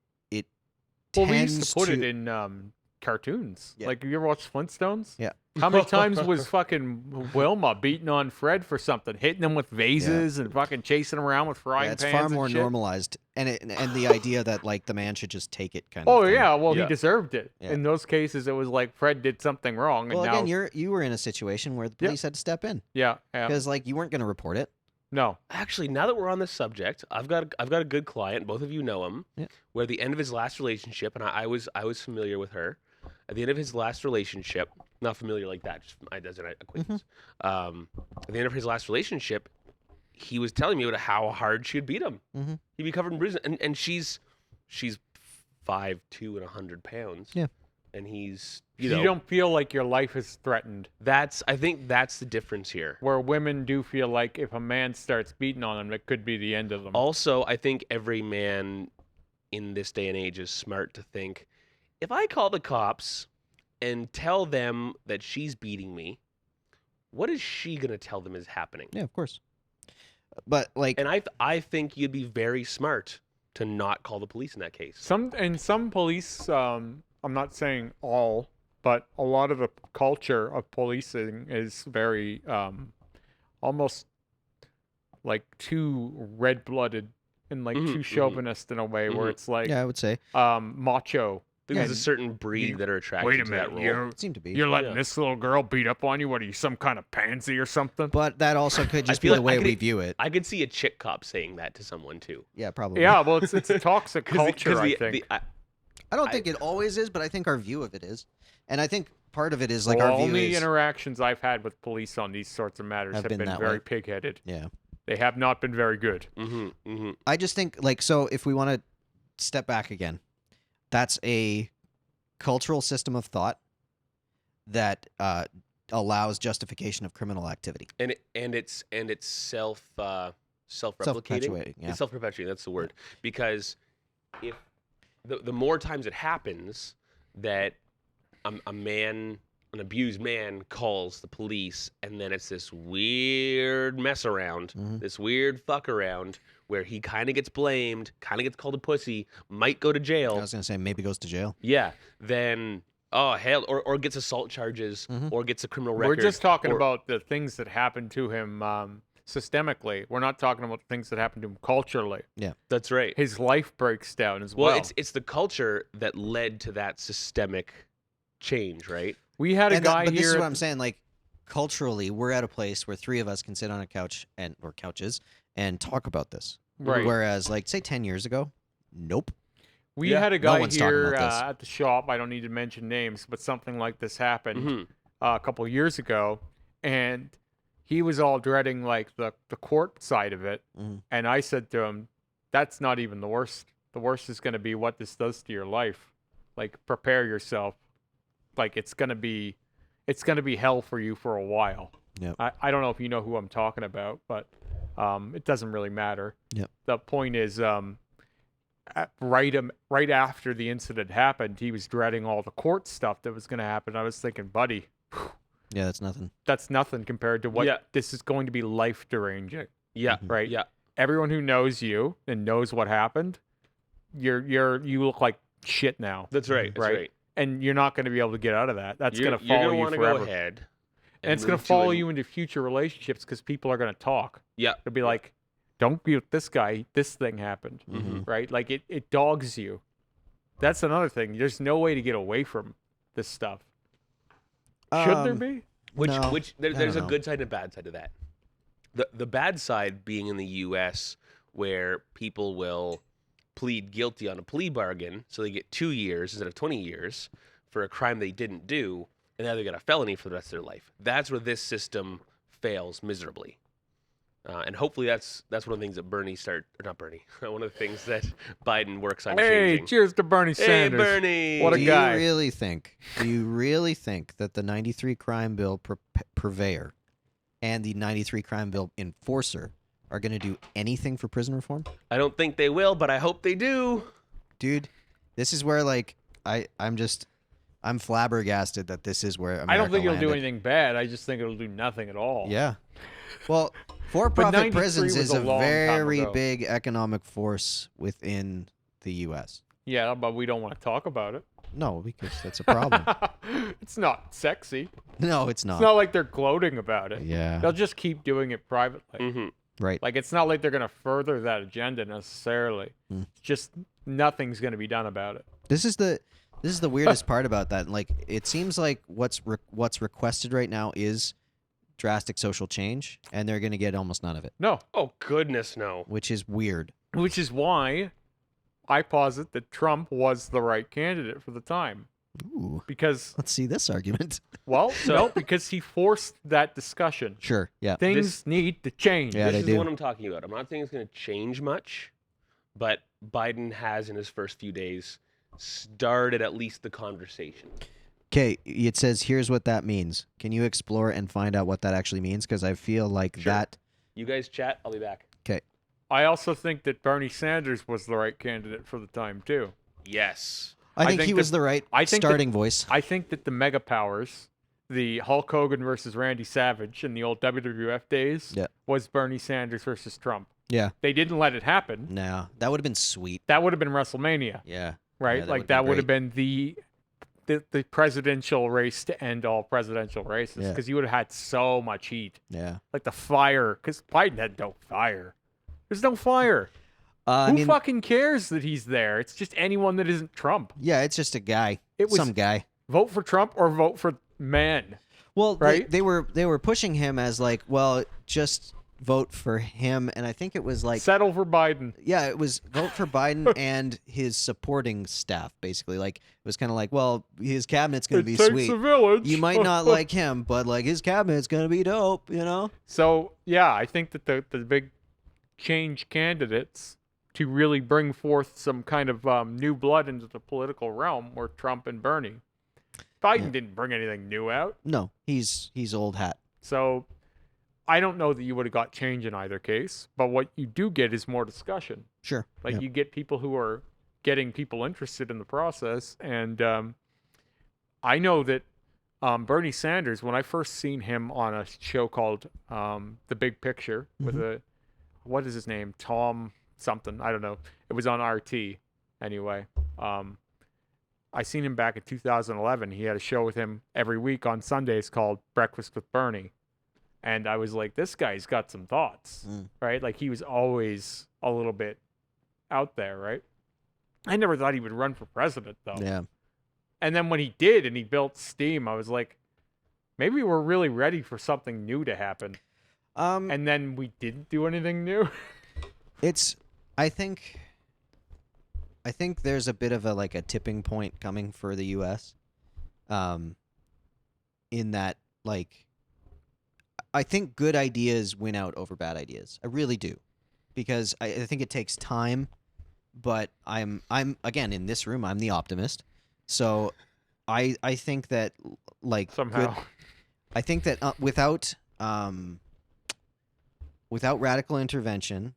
Well, we tends used to put it in cartoons. Yeah. Like, you ever watch Flintstones? Yeah. How many times was fucking Wilma beating on Fred for something, hitting him with vases and fucking chasing him around with frying Yeah, it's pans far and more shit? normalized, and the idea that like the man should just take it kind of. Oh thing. yeah, well Yeah. he deserved it. Yeah. In those cases, it was like Fred did something wrong, and Well, now again, you were in a situation where the Yeah. police had to step in yeah. because like you weren't going to report it. No, Actually, now that we're on this subject, I've got a good client. Both of you know him. Yeah. Where at the end of his last relationship, and I was familiar with her. At the end of his last relationship, not familiar like that, just as an acquaintance. At the end of his last relationship, he was telling me about how hard she would beat him. Mhm. He'd be covered in bruises, and she's 5'2" and 100 pounds. Yeah. And he's you know don't feel like your life is threatened. I think that's the difference here. Where women do feel like if a man starts beating on them, it could be the end of them. Also, I think every man in this day and age is smart to think, if I call the cops and tell them that she's beating me, what is she going to tell them is happening? Yeah, of course. But like, And I think you'd be very smart to not call the police in that case. Some police, I'm not saying all, but a lot of the culture of policing is very almost like too red-blooded and like Mhm, too mhm. chauvinist in a way, where Mhm. it's like yeah, I would say macho. There's And a certain breed you- that are attracted Wait a to that minute, role. it seemed to be. you're letting Yeah. this little girl beat up on you? What are you, some kind of pansy or something? But that also could just be feel the like I way we could- view it. I could see a chick cop saying that to someone too. Yeah, probably. Yeah, well, it's a toxic 'Cause the- culture, 'cause I the- think. the- I don't I- think it always is, but I think our view of it is, and I think part of it is like Well, our view only is. interactions I've had with police on these sorts of matters Have have been been that very way. pig-headed. Yeah. They have not been very good. I just think like so if we want to step back again, that's a cultural system of thought that allows justification of criminal activity. And it's self-replicating. Self-perpetuating, yeah. It's self-perpetuating. That's the word. Because if the more times it happens that a man, an abused man, calls the police, and then it's this weird mess around, this weird fuck around, where he kind of gets blamed, kind of gets called a pussy, might go to jail. I was gonna say maybe goes to jail. Yeah. Then, oh hell, or gets assault charges, or gets a criminal record. We're just talking or- about the things that happened to him systemically. We're not talking about the things that happened to him culturally. That's right. His life breaks down as well. Well, it's the culture that led to that systemic change, right? We had a guy but here. this is at what I'm saying. Like culturally, we're at a place where three of us can sit on a couch or couches and talk about this. Right. Whereas, like, say 10 years ago, nope. We Yeah. had a No guy one's talking here about this. at the shop. I don't need to mention names, but something like this happened Mhm. a couple years ago, and he was all dreading like the court side of it. Mhm. And I said to him, "That's not even the worst. The worst is going to be what this does to your life. Like, prepare yourself. Like, it's gonna be hell for you for a while." Yep. I don't know if you know who I'm talking about, but it doesn't really matter. Yep. The point is, right after the incident happened, he was dreading all the court stuff that was going to happen. I was thinking, buddy, Yeah, that's nothing. that's nothing compared to what Yeah. this is going to be life deranging, Yeah. right? Yeah. Everyone who knows you and knows what happened, you look like shit now, That's right. That's Right. right. and you're not going to be able to get out of that. That's You're going to follow gonna you wanna forever. go ahead. And it's going move to follow an- you into future relationships because people are going to talk. Yeah. They'll be like, don't be with this guy. This thing happened, Mhm. right? Like it dogs you. That's another thing. There's no way to get away from this stuff. Should there be? Which No, there's don't a know. good side and a bad side to that. The bad side being in the U.S. where people will plead guilty on a plea bargain, so they get 2 years instead of 20 years for a crime they didn't do, and now they get a felony for the rest of their life. That's where this system fails miserably. And hopefully that's one of the things that one of the things that Biden works on Hey, changing. cheers to Bernie Hey, Sanders. Bernie! What a Do guy. you really think that the 93 crime bill purveyor and the 93 crime bill enforcer are going to do anything for prison reform? I don't think they will, but I hope they do. Dude, this is where, like, I'm flabbergasted that this is where America I don't think it'll do landed. anything bad. I just think it'll do nothing at all. Yeah. Well, for-profit 93 prisons was is a a long time very ago. big economic force within the U.S. Yeah, but we don't want to talk about it. No, because that's a problem. It's not sexy. No, it's It's not. not like they're gloating about it. Yeah, They'll just keep doing it privately. Mm-hmm. right. Like, it's not like they're going to further that agenda necessarily. Mm. It's just nothing's going to be done about it. This is the weirdest part about that. Like, it seems like what's requested right now is drastic social change, and they're going to get almost none of it, No. Oh goodness, no. which is weird. Which is why I posit that Trump was the right candidate for the time. Ooh, Because, let's see this argument. well, no, because he forced that discussion. Sure. Yeah. Things need to change. Yeah, This they is do. what I'm talking about. I'm not saying it's going to change much, but Biden has in his first few days started at least the conversation. Okay. It says here's what that means. Can you explore and find out what that actually means? Because I feel like Sure. that. You guys chat. I'll be back. Okay. I also think that Bernie Sanders was the right candidate for the time, too. Yes. I think he was the right I think that- starting voice. I think that the mega powers, the Hulk Hogan versus Randy Savage in the old WWF days, Yeah. was Bernie Sanders versus Trump. Yeah. They didn't let it happen. No, that would have been sweet. That would have been WrestleMania, Yeah. right? Yeah, that like would've been that would have great. been the presidential race to end all presidential races Yeah. because you would have had so much heat, Yeah. like the fire. Because Biden had no fire. There's no fire. I Who mean, fucking cares that he's there? It's just anyone that isn't Trump. yeah, it's just a guy. It was some guy. vote for Trump or vote for men. Well, right? they were pushing him as like, well, just vote for him, and I think it was like, Settle for Biden. yeah, it was vote for Biden and his supporting staff, basically. Like, it was kind of like, well, his cabinet's gonna It be takes sweet. a village. You might not like him, but like his cabinet's gonna be dope, you know? So yeah, I think that the big change candidates to really bring forth some kind of new blood into the political realm were Trump and Bernie. Biden Yeah. didn't bring anything new out, No, he's old hat. so I don't know that you would have got change in either case. But what you do get is more discussion. Sure. Like yeah. you get people who are getting people interested in the process, and I know that Bernie Sanders, when I first seen him on a show called The Big Picture with what is his name? Tom something. I don't know. It was on RT anyway. I seen him back in 2011. He had a show with him every week on Sundays called Breakfast with Bernie. And I was like, this guy's got some thoughts, right? Like he was always a little bit out there, right? I never thought he would run for president though. Yeah. And then when he did and he built steam, I was like, maybe we're really ready for something new to happen. And then we didn't do anything new. I think there's a bit of a tipping point coming for the US. In that I think good ideas win out over bad ideas. I really do. Because I think it takes time, but I'm again in this room, I'm the optimist. So I think that Somehow. I think that without radical intervention,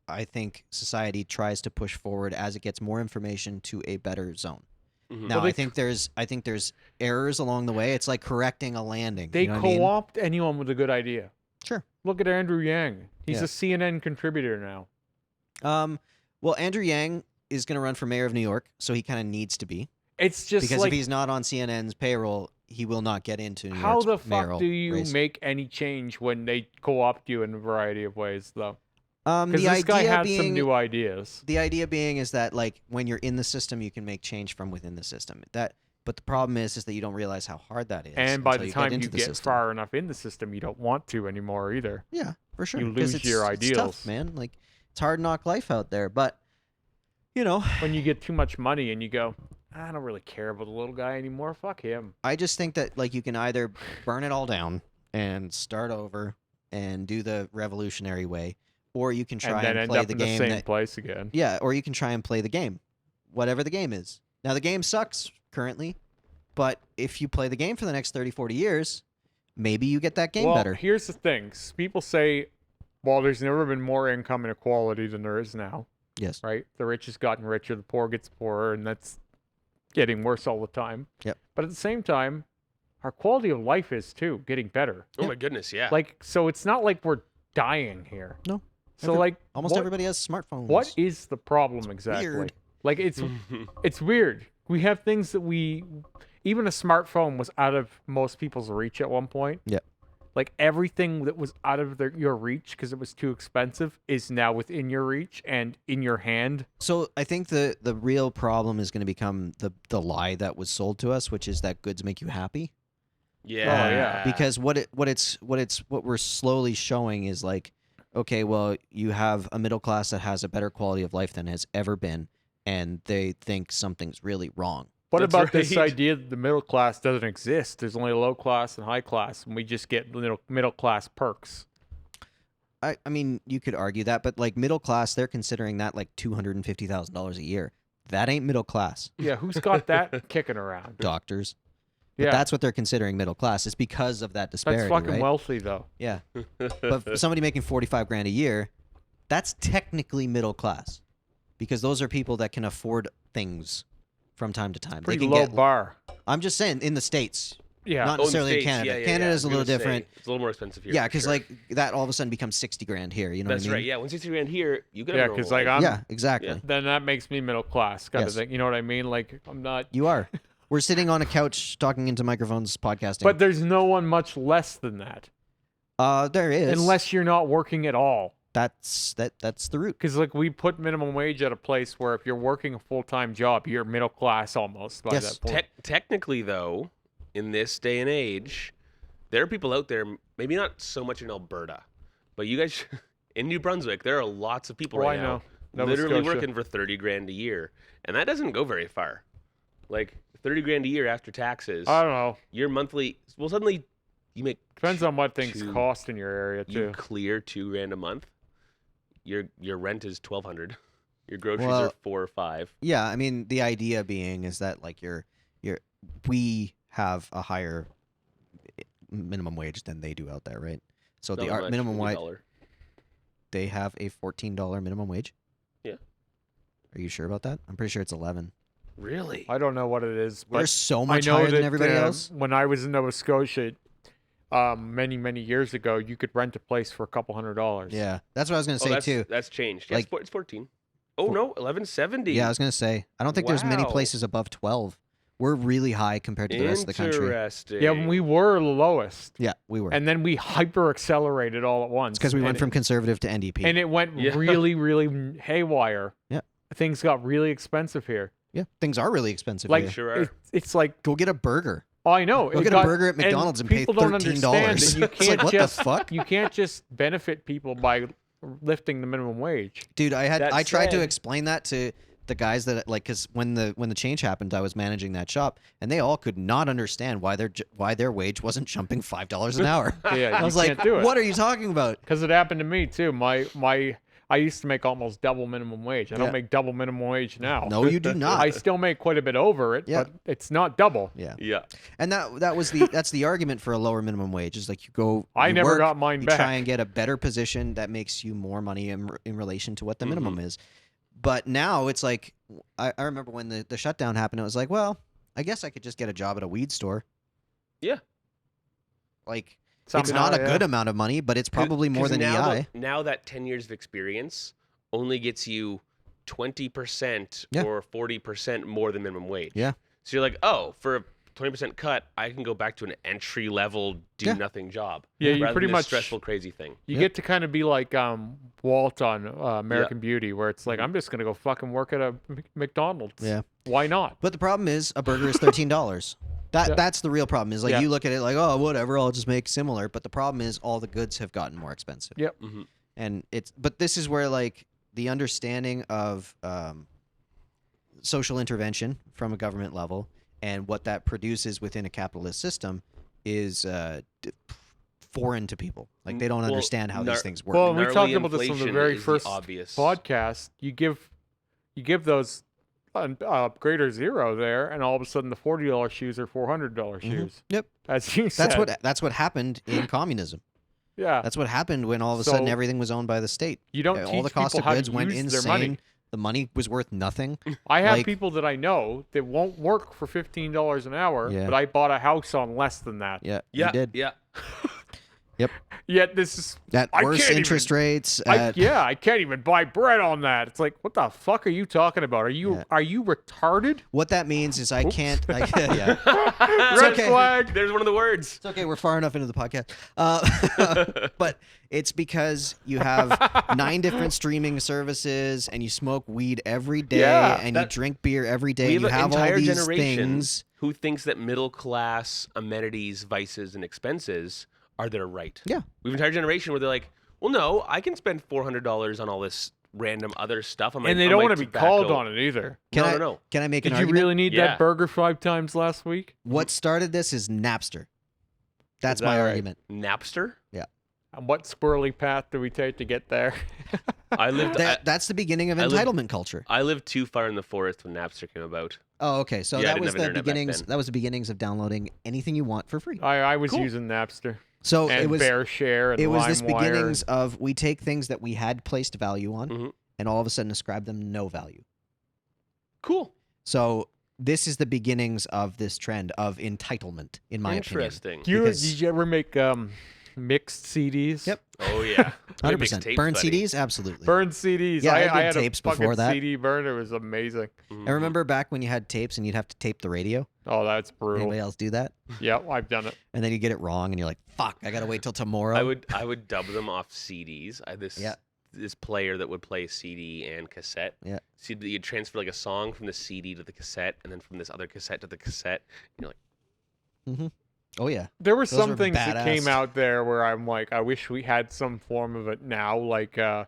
I think society tries to push forward as it gets more information to a better zone. Now, Well, I think there's errors along the way. It's like correcting a landing. They you know what I mean? co-opt anyone with a good idea. Sure. Look at Andrew Yang. He's Yeah. a CNN contributor now. Well, Andrew Yang is going to run for mayor of New York, so he kind of needs to be. It's just Because like, if he's not on CNN's payroll, he will not get into New how York's the fuck mayoral do you race. make any change when they co-opt you in a variety of ways, though? The Because this guy idea had being, some new ideas. The idea being is that when you're in the system, you can make change from within the system. But the problem is that you don't realize how hard that is. And by until the time into you the get system. far enough in the system, you don't want to anymore either. Yeah, for sure. You 'Cause lose your it's tough, ideals. man. It's hard knock life out there. But When you get too much money and you go, I don't really care about the little guy anymore. Fuck him. I just think that you can either burn it all down and start over and do the revolutionary way, or you can try And then and end play up the in game the same place again. Yeah, or you can try and play the game, whatever the game is. Now, the game sucks currently, but if you play the game for the next 30, 40 years, maybe you get that game Well, better. here's the thing. People say, well, there's never been more income inequality than there is now, Yes. right? The rich has gotten richer, the poor gets poorer, and that's getting worse all the time. Yep. But at the same time, our quality of life is too getting better. Oh my goodness, yeah. So it's not like we're dying here. No. So Almost everybody has smartphones. What is the problem exactly? Weird. It's weird. We have things that even a smartphone was out of most people's reach at one point. Yep. Like everything that was out of your reach because it was too expensive is now within your reach and in your hand. So I think the real problem is going to become the lie that was sold to us, which is that goods make you happy. yeah. Oh, yeah. Because what we're slowly showing is okay, well, you have a middle class that has a better quality of life than has ever been, and they think something's really wrong. What That's about this right. idea that the middle class doesn't exist? There's only low class and high class, and we just get middle class perks. I mean, you could argue that, but middle class, they're considering that $250,000 a year. That ain't middle class. Yeah, who's got that kicking around? Doctors. But Yeah, that's what they're considering middle class. It's because of that disparity, that's fucking right? wealthy though. Yeah. But for somebody making $45,000 a year, that's technically middle class, because those are people that can afford things from time to time. Pretty they can low get. bar. I'm just saying, in the States, Yeah. not Oh, in necessarily in States, Canada. yeah, yeah, Canada's yeah. a little different. It's a little more expensive here. Yeah, for because sure. that all of a sudden becomes $60,000 here. You know That's what I mean? right. Yeah, when $60,000 here, you get a Yeah, normal 'cause, life. I'm- Yeah, exactly. Yeah. Then that makes me middle class kind Yes. of thing. You know what I mean? Like I'm not. You are. We're sitting on a couch talking into microphones, podcasting. But there's no one much less than that, there is. unless you're not working at all. that's the root. Because we put minimum wage at a place where if you're working a full-time job, you're middle class almost by Yes. that point. Technically, though, in this day and age, there are people out there, maybe not so much in Alberta, but you guys in New Brunswick, there are lots of people Oh, right I now know. Nova literally Scotia. working for $30,000 a year, and that doesn't go very far. Like $30,000 a year after taxes, I don't know. your monthly. Well, suddenly you make Depends on what things two- cost in your area you too. clear $2,000 a month. Your rent is $1,200. Your groceries Well, are $4 or $5. Yeah, I mean, the idea being is that we have a higher minimum wage than they do out there, right? So Not the much, minimum maybe wage, $1. they have a $14 minimum wage. Yeah. Are you sure about that? I'm pretty sure it's 11. Really? I don't know what it is, We're but so I much know higher that than everybody else. when I was in Nova Scotia, many years ago, you could rent a place for $200. Yeah, that's what I was gonna say too. That's changed. Yeah, Like- it's 14. Oh no, 1170. Yeah, I was gonna say. I don't think there's many Wow. places above 12. We're really high compared to the rest of the country. Interesting. Yeah, when we were the lowest, Yeah, we were. and then we hyper accelerated all at once. It's because we went and from conservative to NDP. and it went Yeah. really haywire. Yeah. Things got really expensive here. yeah, things are really expensive. Like here. Sure are. it's like Go get a burger. oh, I know. Go it get got- a burger at McDonald's and pay people don't $13. understand that you It's can't like, what just the fuck? you can't just benefit people by lifting the minimum wage. Dude, That I tried to said- explain that to the guys that like, because when the change happened, I was managing that shop, and they all could not understand why their wage wasn't jumping $5 an hour. Yeah, I was you like, can't do it. what are you talking about? Because it happened to me too. I used to make almost double minimum wage. I Yeah. don't make double minimum wage now. No, you do not. I still make quite a bit over it, Yeah. but it's not double. Yeah, Yeah. and that's the argument for a lower minimum wage is like you I never work, got mine you back. try and get a better position that makes you more money in relation to what the minimum Mm-hmm. is. But now it's like I remember when the shutdown happened, it was like, well, I guess I could just get a job at a weed store. Yeah. Like it's Somehow, not a yeah. good amount of money, but it's probably more 'Cause than now EI. Now that 10 years of experience only gets you 20% Yeah. or 40% more than minimum wage. Yeah. So you're like, oh, for a 20% cut, I can go back to an entry level do Yeah. nothing job. Yeah, you rather pretty than much- this stressful crazy thing. You Yep. get to kind of be like Walt on American Beauty, where it's like, I'm just gonna go fucking work at a McDonald's. Yeah. Why not? But the problem is a burger is $13. Yeah. That's the real problem. Is like Yeah. you look at it like, oh, whatever, I'll just make similar. But the problem is all the goods have gotten more expensive. Yep. Mhm. And but this is where like the understanding of social intervention from a government level and what that produces within a capitalist system is foreign to people. Like they don't Well, understand how these things work. Well, we Gnarly talked about this on the inflation very is the first obvious. podcast. You give those grader zero there, and all of a sudden the $40 shoes are $400 shoes. Yep. As you said. That's what happened in communism. Yeah. That's what happened when all of a sudden So, everything was owned by the state. You don't all teach the cost people of how goods to went use their money. insane. The money was worth nothing. I have like- people that I know that won't work for $15 an hour, Yeah. but I bought a house on less than that. Yeah, Yeah. you did. Yeah. Yet this is At I worse can't interest even- rates. I can't even buy bread on that. It's like, what the fuck are you talking about? Yeah. Are you retarded? What that means is I Oops. can't. yeah. Red okay. flag. There's one of the words. It's okay. We're far enough into the podcast. But it's because you have 9 different streaming services and you smoke weed every day Yeah, and you that- drink beer every day. We And have you an have all entire these generation things. who thinks that middle class amenities, vices, and expenses are their right. Yeah. We have an entire generation where they're like, well, no, I can spend $400 on all this random other stuff. On my, And they on don't my want to be tobacco." called on it either. No. Can I make Did an you argument? really need Yeah. that burger 5 times last week? What started this is Napster. That's Is my that right? argument. Napster? And what squirrely path do we take to get there? I lived That's the beginning of I lived- entitlement culture. I lived too far in the forest when Napster came about. Oh, okay. So Yeah, I that didn't was have the internet back beginnings. then. That was the beginnings of downloading anything you want for free. I was Cool. using Napster So and it was Bear Share and it was this LimeWire. beginnings of we take things that we had placed value on Mhm. and all of a sudden ascribe them no value. Cool. So this is the beginnings of this trend of entitlement, in my opinion. Interesting. because- Did you ever make mixed CDs? Yep. Oh, yeah. 100%. Mixtapes, Burn buddy. CDs, absolutely. Burn CDs. Yeah, I did had tapes a fucking before that. CD burner. It was amazing. Mhm. I remember back when you had tapes and you'd have to tape the radio. Oh, that's brutal. Anybody else do that? Yep, I've done it. And then you get it wrong and you're like, fuck, I gotta wait till tomorrow. I would dub them off CDs. I had this player that would play CD and cassette. Yeah. So you'd transfer like a song from the CD to the cassette, and then from this other cassette to the cassette. And you're like, Oh yeah. There were Those some were things that came badass. out there where I'm like, I wish we had some form of it now, like the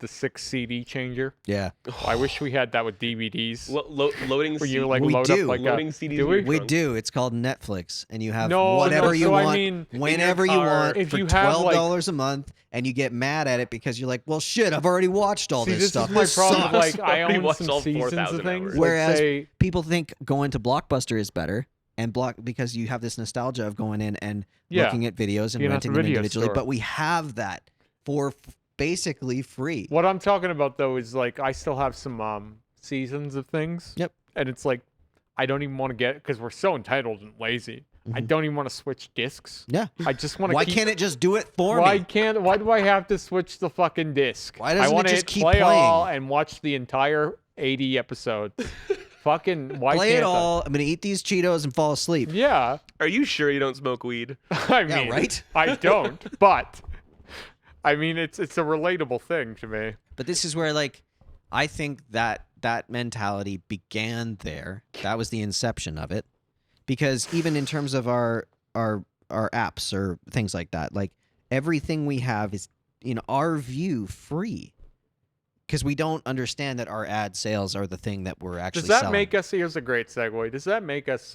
6 CD changer. Yeah. I wish we had that with DVDs. loading. Where you CD like We load do. up like loading a, CDs. do in we? your We trunk. do. It's called Netflix, and you have No, whatever no, you so I want, mean, in whenever your you car, want, if for you have, like- $12 a month, and you get mad at it because you're like, "Well, shit, I've already watched all See, this this stuff. is my This problem. sucks." Like, I Already own watched some all seasons 4,000 of things. hours. that Whereas say, people think going to Blockbuster is better, and because you have this nostalgia of going in and Yeah. looking at videos and Being at renting the them video individually. store. But we have that for basically free. what I'm talking about though is like I still have some seasons of things. Yep. And it's like I don't even want to get because we're so entitled and lazy. I Mhm. don't even want to switch discs. Yeah. I just want to. Why can't it just do it for Why me? can't? Why do I have to switch the fucking disc? Why I doesn't want it to just keep play all playing? and watch the entire 80 episodes. Fucking why Play can't it all. I'm gonna eat these Cheetos and fall asleep. Yeah. Are you sure you don't smoke weed? I mean, Yeah, right? I don't, but I mean, it's a relatable thing to me. But this is where, like, I think that mentality began there. That was the inception of it. Because even in terms of our apps or things like that, like everything we have is, in our view, free. Because we don't understand that our ad sales are the thing that we're actually Does that selling. make us? Here's a great segue. Does that make us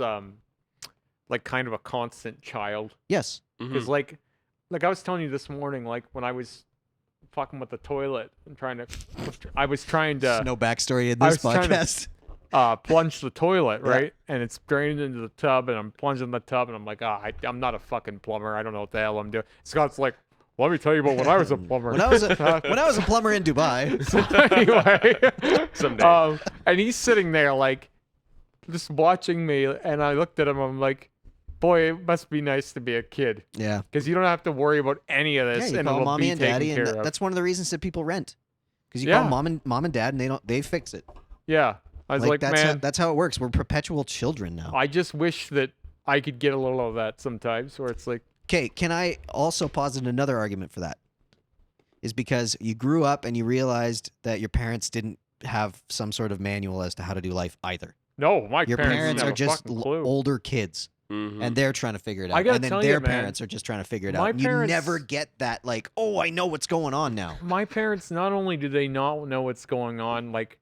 like kind of a constant child? Yes. Because like I was telling you this morning, like when I was fucking with the toilet and I was trying to No backstory in I this was trying to- podcast. plunge the toilet, Yeah. right? And it's draining into the tub, and I'm plunging the tub, and I'm like, I'm not a fucking plumber. I don't know what the hell I'm doing. Scott's like, let me tell you about when I was a plumber. When I was a plumber in Dubai. So anyway, Someday. and he's sitting there like, just watching me, and I looked at him. I'm like, boy, it must be nice to be a kid Yeah. because you don't have to worry about any of Yeah, this, you and call it'll mommy be and taken daddy, and care of. that's one of the reasons that people rent. Because you Yeah. call mom and dad, and they fix it. Yeah, I was like, man, that's how it works. We're perpetual children now. I just wish that I could get a little of that sometimes, where it's like, Okay, can I also posit another argument for that? Is because you grew up and you realized that your parents didn't have some sort of manual as to how to do life either. no, my Your parents parents didn't are have a just fucking clue. older kids, Mhm. and they're trying to figure it out. I gotta And then tell you, their man, parents are just trying to figure it my out. And parents- you never get that, like, oh, I know what's going on now. My parents, not only do they not know what's going on, like,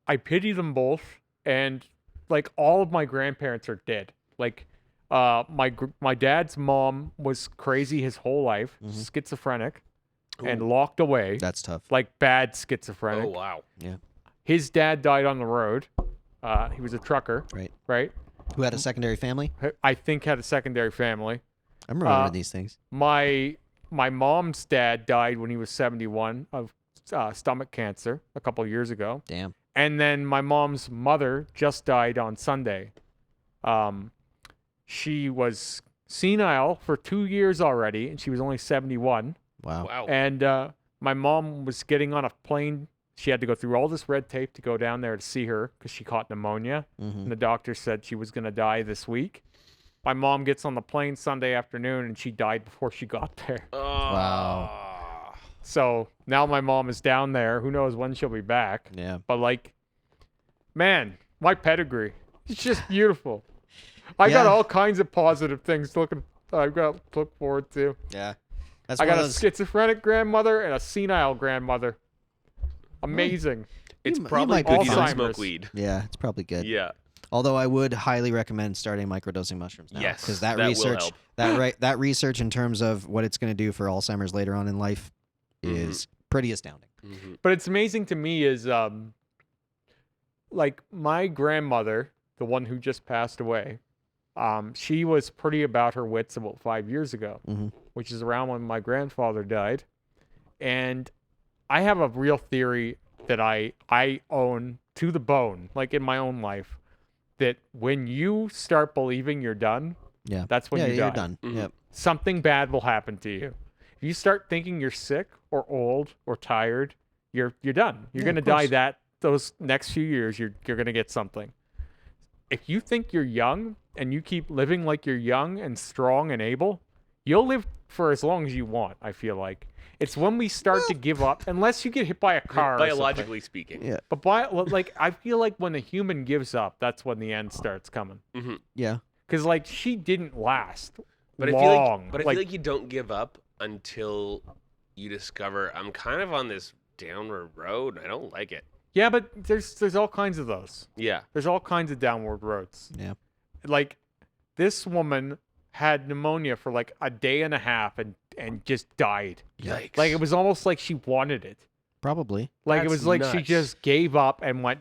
I pity them both, and like all of my grandparents are dead. Like, my dad's mom was crazy his whole life, Mhm. schizophrenic, and Ooh. locked away, That's tough. like bad schizophrenic. Oh wow. His dad died on the road. He was a trucker, Right. right? Who had a secondary family? I think had a secondary family. I'm remembering these things. My mom's dad died when he was 71 of stomach cancer a couple of years ago. Damn. And then my mom's mother just died on Sunday. She was senile for 2 years already, and she was only 71. Wow. Wow. And my mom was getting on a plane. She had to go through all this red tape to go down there to see her because she caught pneumonia. Mm-hmm. And the doctor said she was going to die this week. My mom gets on the plane Sunday afternoon, and she died before she got there. Wow. So now my mom is down there. Who knows when she'll be back? Yeah. But like, man, my pedigree, it's just beautiful. I got Yeah. all kinds of positive things I've got to look forward to. Yeah. That's I one got of a those. schizophrenic grandmother and a senile grandmother. Amazing. It's You might probably be good you don't Alzheimer's. smoke weed. Yeah, it's probably good. Yeah. Although I would highly recommend starting microdosing mushrooms now. Yes, because that that will research, help. that research in terms of what it's going to do for Alzheimer's later on in life is pretty astounding. Mm-hmm. But it's amazing to me is like my grandmother, the one who just passed away, she was pretty about her wits about 5 years ago, Mhm. which is around when my grandfather died. And I have a real theory that I own to the bone, like in my own life, that when you start believing you're done, Yeah. that's when yeah, you you're die. done. Mhm. Yep. Something bad will happen to you. If you start thinking you're sick or old or tired, you're done. You're Yeah, gonna of die course. those next few years. You're gonna get something. If you think you're young and you keep living like you're young and strong and able, you'll live for as long as you want. I feel like it's when we start to give up, unless you get hit by a car. or something. Biologically speaking. Yeah. But like I feel like when a human gives up, that's when the end starts coming. Mm-hmm. Yeah. Because like she didn't last But long. I feel like you don't give up until you discover I'm kind of on this downward road and I don't like it. Yeah, but there's all kinds of those. Yeah. There's all kinds of downward roads. Yeah. Like this woman had pneumonia for like a day and a half and just died. Yikes. Like it was almost like she wanted it. Probably. Like it That's was like she nuts. just gave up and went,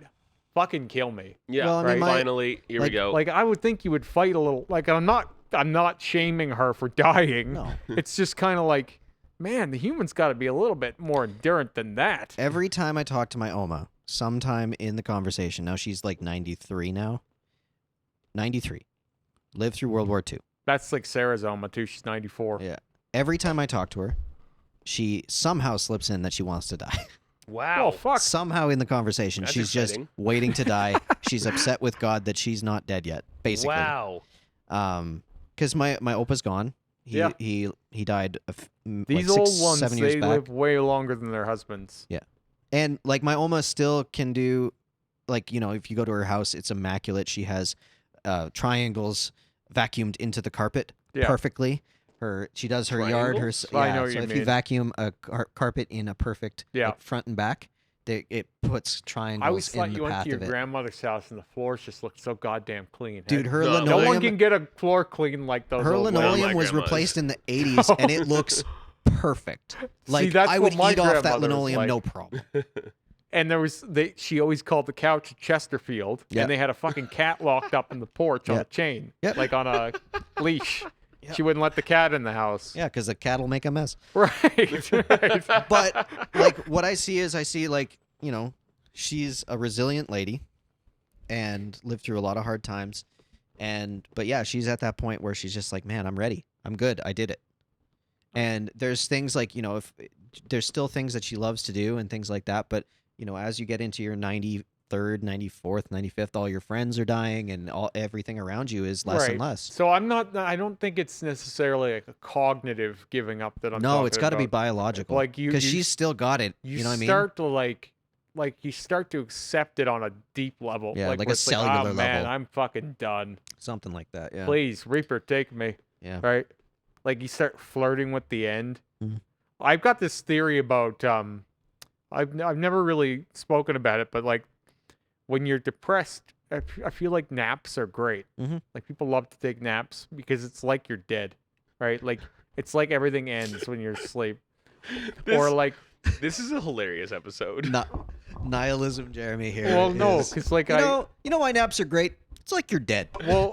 "Fucking kill me." Yeah. Well, I mean, right. Finally, here we go. Like I would think you would fight a little. Like I'm not shaming her for dying. No. It's just kind of like, man, the human's got to be a little bit more endurant than that. Every time I talk to my Oma, sometime in the conversation, now she's like 93 now, 93. Lived through World War II. That's like Sarah's Oma too. She's 94. Yeah. Every time I talk to her, she somehow slips in that she wants to die. Wow. Oh fuck. Somehow in the conversation, That's she's exciting. just waiting to die. She's upset with God that she's not dead yet, basically. Wow. Because my opa's gone. Yeah. He died These like old 6, ones, 7 years they back. live way longer than their husbands. And like my Oma still can do, like, you know, if you go to her house, it's immaculate. She has triangles vacuumed into the carpet Yeah. perfectly. She does her yard. Triangles? I know what so you if you mean. vacuum a carpet in a perfect Yeah. like, front and back, it puts I always triangles thought in the you went path to your of it. grandmother's house and the floors just looked so goddamn clean. Dude, her No. no linoleum, one can get a floor clean like those. her old linoleum- ones. linoleum my was grandma's. replaced in the 80s, and it looks perfect. Like that's I what would my eat off that grandmother was linoleum, like. no problem. And there was she always called the couch Chesterfield, Yep. and they had a fucking cat locked up in the porch on a Yep. chain, Yep. like on a leash. Yep. She wouldn't let the cat in the house. Yeah, because the cat will make a mess. Right. Right. But like what I see like, you know, she's a resilient lady and lived through a lot of hard times. But yeah, she's at that point where she's just like, man, I'm ready. I'm good. I did it. And there's things like, you know, if there's still things that she loves to do and things like that. But, you know, as you get into your 93rd, 94th, 95th, all your friends are dying and everything around you is less and Right. less. So I don't think it's necessarily like a cognitive giving up that I'm No, talking it's got to be about. biological. Like because she's still got it. You You know what I mean? start to like you start to accept it on a deep level. Yeah, like where a it's cellular oh, man, level. I'm fucking done. Something like that. Yeah. Please, Reaper, take me. Yeah. Right? Like you start flirting with the end. Mhm. I've got this theory about I've never really spoken about it, but like when you're depressed, I feel like naps are great. Mhm. Like people love to take naps because it's like you're dead, right? Like it's like everything ends when you're asleep, or like This is a hilarious episode. Nihilism, Jeremy here. well, no, is- because like you know why naps are great? It's like you're dead. well,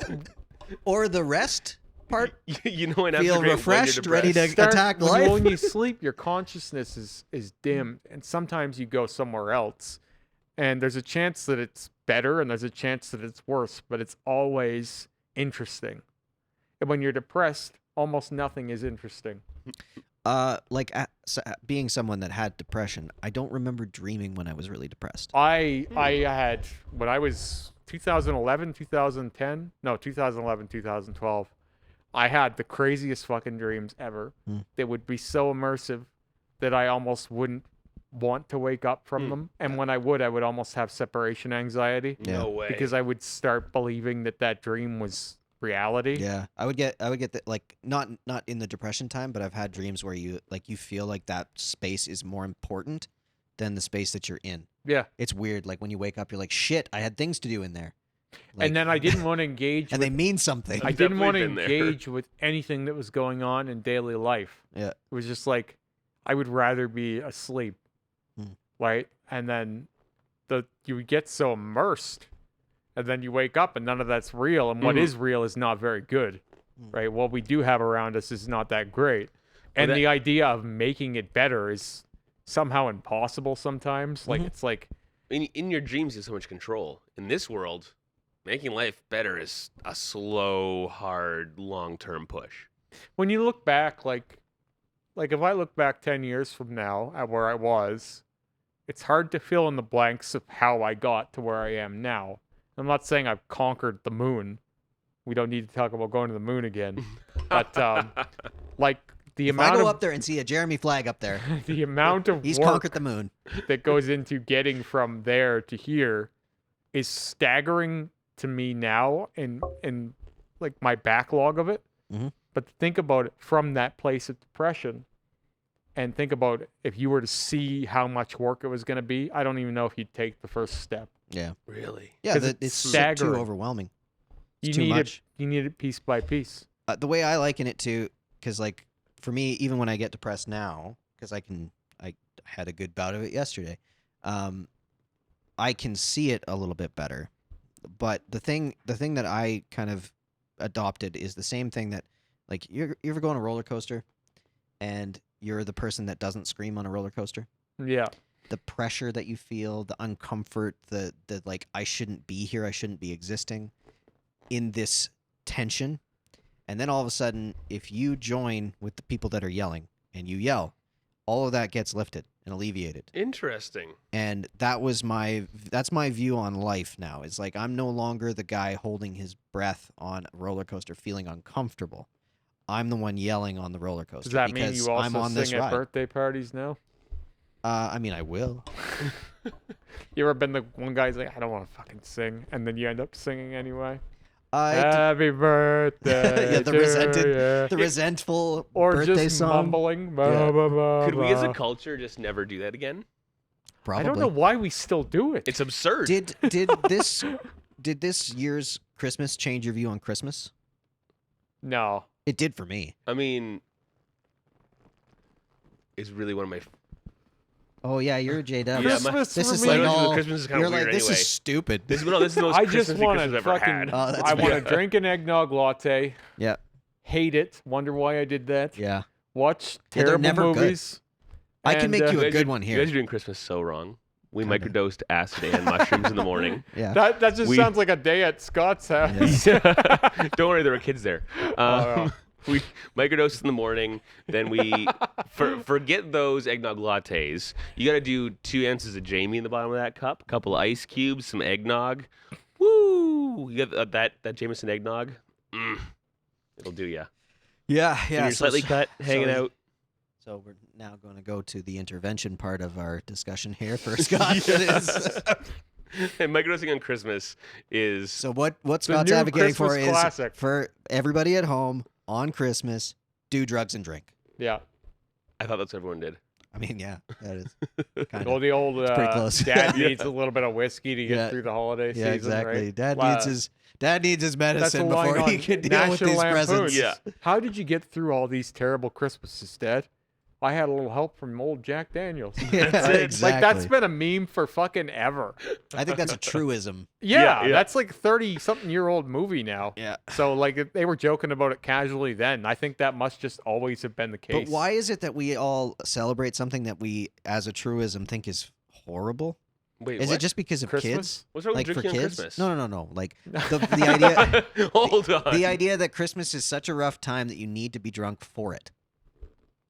Or the rest part. You know, and Feel after great refreshed, when you're ready to depressed. attack when, life. when you sleep, your consciousness is dimmed, and sometimes you go somewhere else, and there's a chance that it's better, and there's a chance that it's worse, but it's always interesting. And when you're depressed, almost nothing is interesting. Being someone that had depression, I don't remember dreaming when I was really depressed. I had when I was 2011, 2010, no, 2011, 2012. I had the craziest fucking dreams ever. Hmm. They would be so immersive that I almost wouldn't want to wake up from them. And when I would almost have separation anxiety No way. because I would start believing that dream was reality. Yeah, I would get the, like not in the depression time, but I've had dreams where you feel like that space is more important than the space that you're in. Yeah. It's weird. Like when you wake up, you're like, shit, I had things to do in there. Like, And then I didn't want to engage and with, they mean something. I I've didn't want to definitely been there. engage with anything that was going on in daily life. Yeah. It was just like I would rather be asleep. Hmm. Right? And then you would get so immersed, and then you wake up and none of that's real, and what is real is not very good. Right? What we do have around us is not that great. And that- the idea of making it better is somehow impossible sometimes. Like it's like in your dreams, you have so much control. In this world, making life better is a slow, hard, long-term push. when you look back, like if I look back 10 years from now at where I was, it's hard to fill in the blanks of how I got to where I am now. I'm not saying I've conquered the moon. We don't need to talk about going to the moon again. But like the If I amount go of up there and see a Jeremy flag up there, the amount of he's work conquered the moon. that goes into getting from there to here is staggering to me now in like my backlog of it. Mhm. But think about it from that place of depression and think about if you were to see how much work it was going to be, I don't even know if you'd take the first step. Yeah. Really? Yeah, 'Cause it's it's too staggering. overwhelming. It's You too need much. it. You need it piece by piece. The way I liken it to, because like for me, even when I get depressed now, because I had a good bout of it yesterday, I can see it a little bit better. But the thing that I kind of adopted is the same thing that, like, you ever go on a roller coaster, and you're the person that doesn't scream on a roller coaster. Yeah. The pressure that you feel, the uncomfort, the like, I shouldn't be here, I shouldn't be existing. in this tension. And then all of a sudden, if you join with the people that are yelling and you yell, all of that gets lifted and alleviated. Interesting. And that's my view on life now. It's like I'm no longer the guy holding his breath on a roller coaster feeling uncomfortable. I'm the one yelling on the roller coaster. Does that mean because you I'm also on this sing at ride. birthday parties now? I mean, I will. You ever been the one guy's like, I don't want to fucking sing, and then you end up singing anyway? I Happy birthday. yeah, to the you. resentful Or birthday just song. mumbling. Yeah. Could we as a culture just never do that again? Probably. I don't know why we still do it. It's absurd. Did this year's Christmas change your view on Christmas? No. It did for me. I mean, it's really one of my. Oh yeah, you're a J Dub. Yeah, Christmas this for is me. like My all. Christmas is kinda You're weird like, this anyway. is stupid. This is the most I just Christmassy want Christmas to I've ever fucking. had. Oh, that's I want fair. to drink an eggnog latte. Yeah, Hate it. Wonder why I did that. yeah. Watch Yeah, they're terrible never good. movies. I can and, make you You a guys good are- one You here. guys are doing Christmas so wrong. We Kinda. microdosed acid and mushrooms in the morning. Yeah. That just We- sounds like a day at Scott's house. Don't worry, there were kids there. yeah. We microdosed in the morning. Then we forget those eggnog lattes. You got to do 2 ounces of Jamie in the bottom of that cup, a couple of ice cubes, some eggnog. Woo! You got that Jameson eggnog. It'll do ya. Yeah, So yeah. you're slightly cut, hanging so- out. So we're now going to go to the intervention part of our discussion here for Scott. It is- And microdosing on Christmas is So what The Scott's new advocating for Christmas is classic. for everybody at home on Christmas, do drugs and drink. Yeah. I thought that's what everyone did. I mean, yeah, that is kind Well, of. the old pretty close. dad Yeah. needs a little bit of whiskey to get Yeah. through the holiday Yeah, season, exactly. right? Dad needs his That's a medicine line before he on can deal with National these Lampoon's. presents. Yeah. How did you get through all these terrible Christmases, Dad? I had a little help from old Jack Daniels. Yeah, it. exactly. Like, that's been a meme for fucking ever. I think that's a truism. Yeah, yeah. that's like 30-something-year-old movie now. Yeah. So, like, if they were joking about it casually then. I think that must just always have been the case. But why is it that we all celebrate something that we, as a truism, think is horrible? Wait, Is what? it just because of Christmas? kids? What's wrong Like with for drinking on kids? Christmas? No. Like the idea, Hold on. the idea that Christmas is such a rough time that you need to be drunk for it.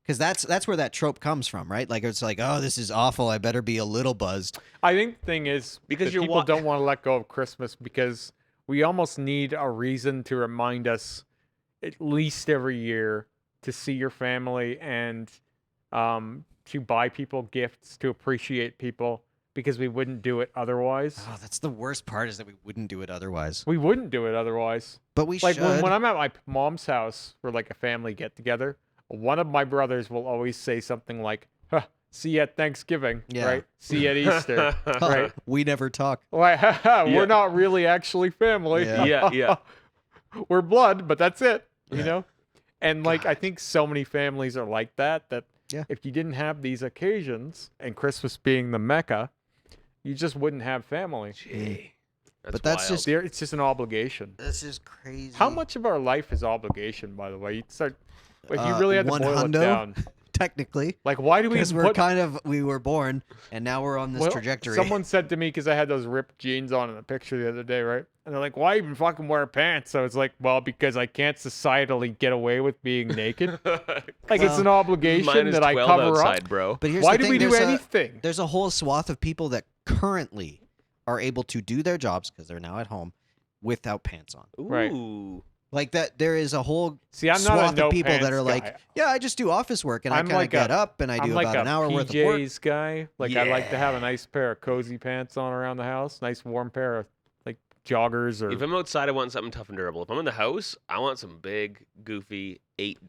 Because that's where that trope comes from, right? Like it's like, oh, this is awful. I better be a little buzzed. I think the thing is Because that you're people wa- don't want to let go of Christmas because we almost need a reason to remind us at least every year to see your family and to buy people gifts, to appreciate people because we wouldn't do it otherwise. Oh, that's the worst part is that we wouldn't do it otherwise. We wouldn't do it otherwise. But we Like should. when I'm at my mom's house for like a family get together, one of my brothers will always say something like, huh, see you at Thanksgiving, Yeah. right? See you at Easter, right? We never talk. Like, Yeah. we're not really actually family. Yeah. Yeah. We're blood, but that's it, you Yeah. know? And like, I think so many families are like that, Yeah. if you didn't have these occasions and Christmas being the Mecca, you just wouldn't have family. Gee, But that's wild. just- It's just an obligation. This is crazy. How much of our life is obligation, by the way? You start, like, you Uh, really had to one boil hundo? it down. Technically, Like, why do we because we were born and now we're on this Well, trajectory. Someone said to me, because I had those ripped jeans on in the picture the other day, right? And they're like, why even fucking wear pants? So it's like, well, because I can't societally get away with being naked. Like, it's an obligation Minus that I 12 cover outside, up. bro. But here's Why the do thing, we do there's anything? There's a whole swath of people that currently are able to do their jobs because they're now at home without pants on. Right. Ooh. Like that, there is a whole See, I'm not swath a no of people that pants are like, guy. yeah, I just do office work and I I'm kind of like get a- up and I I'm do like about a an hour worth of work. PJs guy. Like, I like to have a Yeah. nice pair of cozy pants on around the house. Nice warm pair of, like, joggers or... If I'm outside, I want something tough and durable. If I'm in the house, I want some big, goofy, $8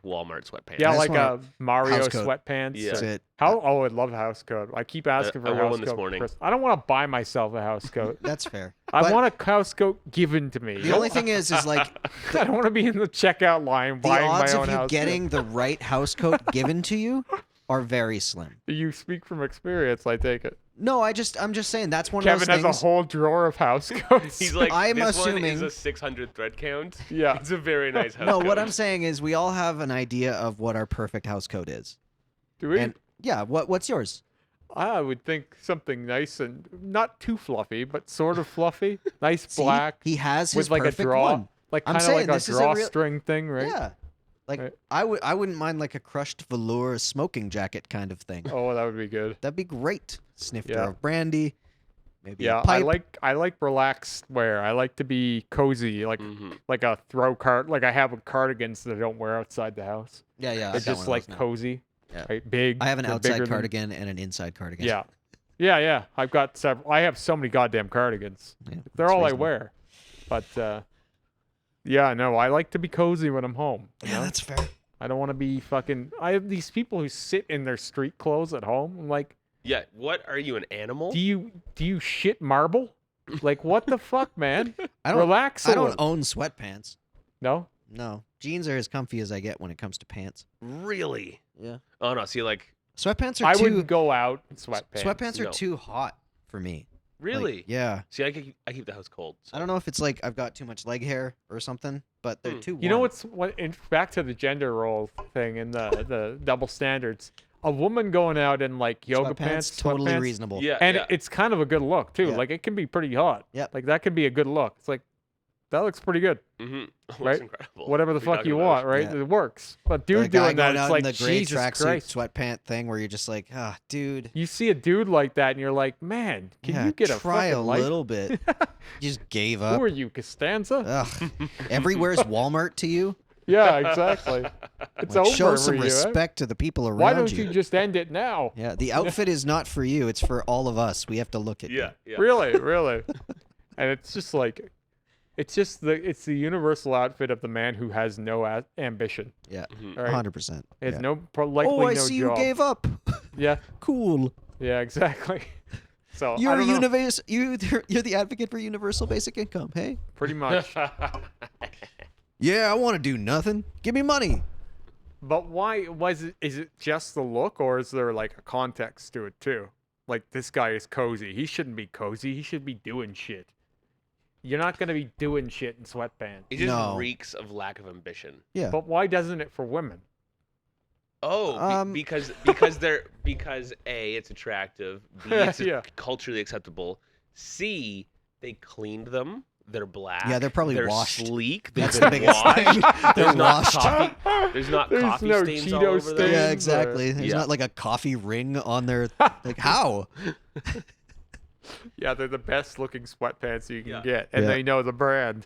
Walmart sweatpants. yeah, I just like a want Mario house coat. sweatpants. Yeah. That's or- it. Oh, I'd love a house coat. I keep asking for I a wore house one this coat. morning. I don't want to buy myself a house coat. That's fair. I But want a house coat given to me. the only thing is like I don't want to be in the checkout line the buying odds my own of you house getting the right house coat given to you are very slim. coat. You speak from experience, I take it. No, I'm just saying that's one Kevin of those has things. a whole drawer of house coats. He's like, I'm this one assuming- is a 600 thread count. Yeah. It's a very nice house No, coat. what I'm saying is we all have an idea of what our perfect house coat is. Do we? And yeah, what's yours? I would think something nice and not too fluffy, but sort of fluffy. Nice See, black he has his with like a perfect draw, one. like I'm kind of saying like a this is a real- drawstring thing, right? Yeah. Like Right. I wouldn't mind like a crushed velour smoking jacket kind of thing. Oh, that would be good. That'd be great. Snifter Yeah. of brandy, maybe Yeah, a pipe. I like relaxed wear. I like to be cozy, like a throw cart. Like I have cardigans that I don't wear outside the house. Yeah, yeah. They're I've got just one of like those now. cozy, Yeah. right? Big. I have an they're outside bigger than- cardigan and an inside cardigan. Yeah, yeah. I've got several. I have so many goddamn cardigans. Yeah, They're that's all I reasonable. wear. But yeah, no, I like to be cozy when I'm home. you Yeah, know? that's fair. I don't want to be fucking. I have these people who sit in their street clothes at home. I'm like, Yeah. What are you, an animal? do you shit marble? Like what the fuck, man? I don't. Relax. I a don't little. own sweatpants. No. No, jeans are as comfy as I get when it comes to pants. Really? Yeah. Oh no. See, like, Sweatpants are I too. wouldn't go out in sweatpants. Sweatpants are No. too hot for me. Like, really? yeah. See, I keep the house cold. So. I don't know if it's like I've got too much leg hair or something, but they're too warm. You know back to the gender role thing and the double standards. A woman going out in like yoga pants, totally sweatpants, reasonable. Yeah. and yeah. it's kind of a good look too. Yeah. Like it can be pretty hot. Yep. Like that can be a good look. It's like that looks pretty good. Looks right? incredible. Whatever the What are fuck you talking want, about? right? Yeah. It works. But The dude guy doing that, going it's out like in the gray Jesus tracksuit Christ. sweatpant thing where you're just like, ah, dude. You see a dude like that, and you're like, man, can Yeah, you get a try a fucking life? little bit. You just gave up. Who are you, Costanza? Ugh. Everywhere's Walmart to you. Yeah, exactly. It's Like, over show for some you, eh? respect to the people around Why don't you. you just end it now? Yeah, the outfit is not for you. It's for all of us. We have to look at you. Yeah. Really, really. And it's just like, it's the universal outfit of the man who has no ambition. Yeah, All right? 100%. He has Yeah. likely Oh, I no see job. you gave up. Yeah, Cool. yeah, exactly. So You're I a don't know, you're the advocate for universal basic income. Hey. pretty much. Yeah, I want to do nothing. Give me money. But why is it just the look, or is there like a context to it too? Like this guy is cozy. He shouldn't be cozy. He should be doing shit. You're not gonna be doing shit in sweatpants. It just No. reeks of lack of ambition. Yeah. But why doesn't it for women? Oh, because A, it's attractive. B, it's Yeah. culturally acceptable. C, they cleaned them. They're black. Yeah, they're probably they're washed. sleek. That's They've the been biggest washed. thing. They're There's not washed. coffee. There's not There's coffee no stains all Cheeto over stains. them. Yeah, or- exactly. There's Yeah. not like a coffee ring on their like how? Yeah, they're the best looking sweatpants you can Yeah. get, and Yeah. they know the brand.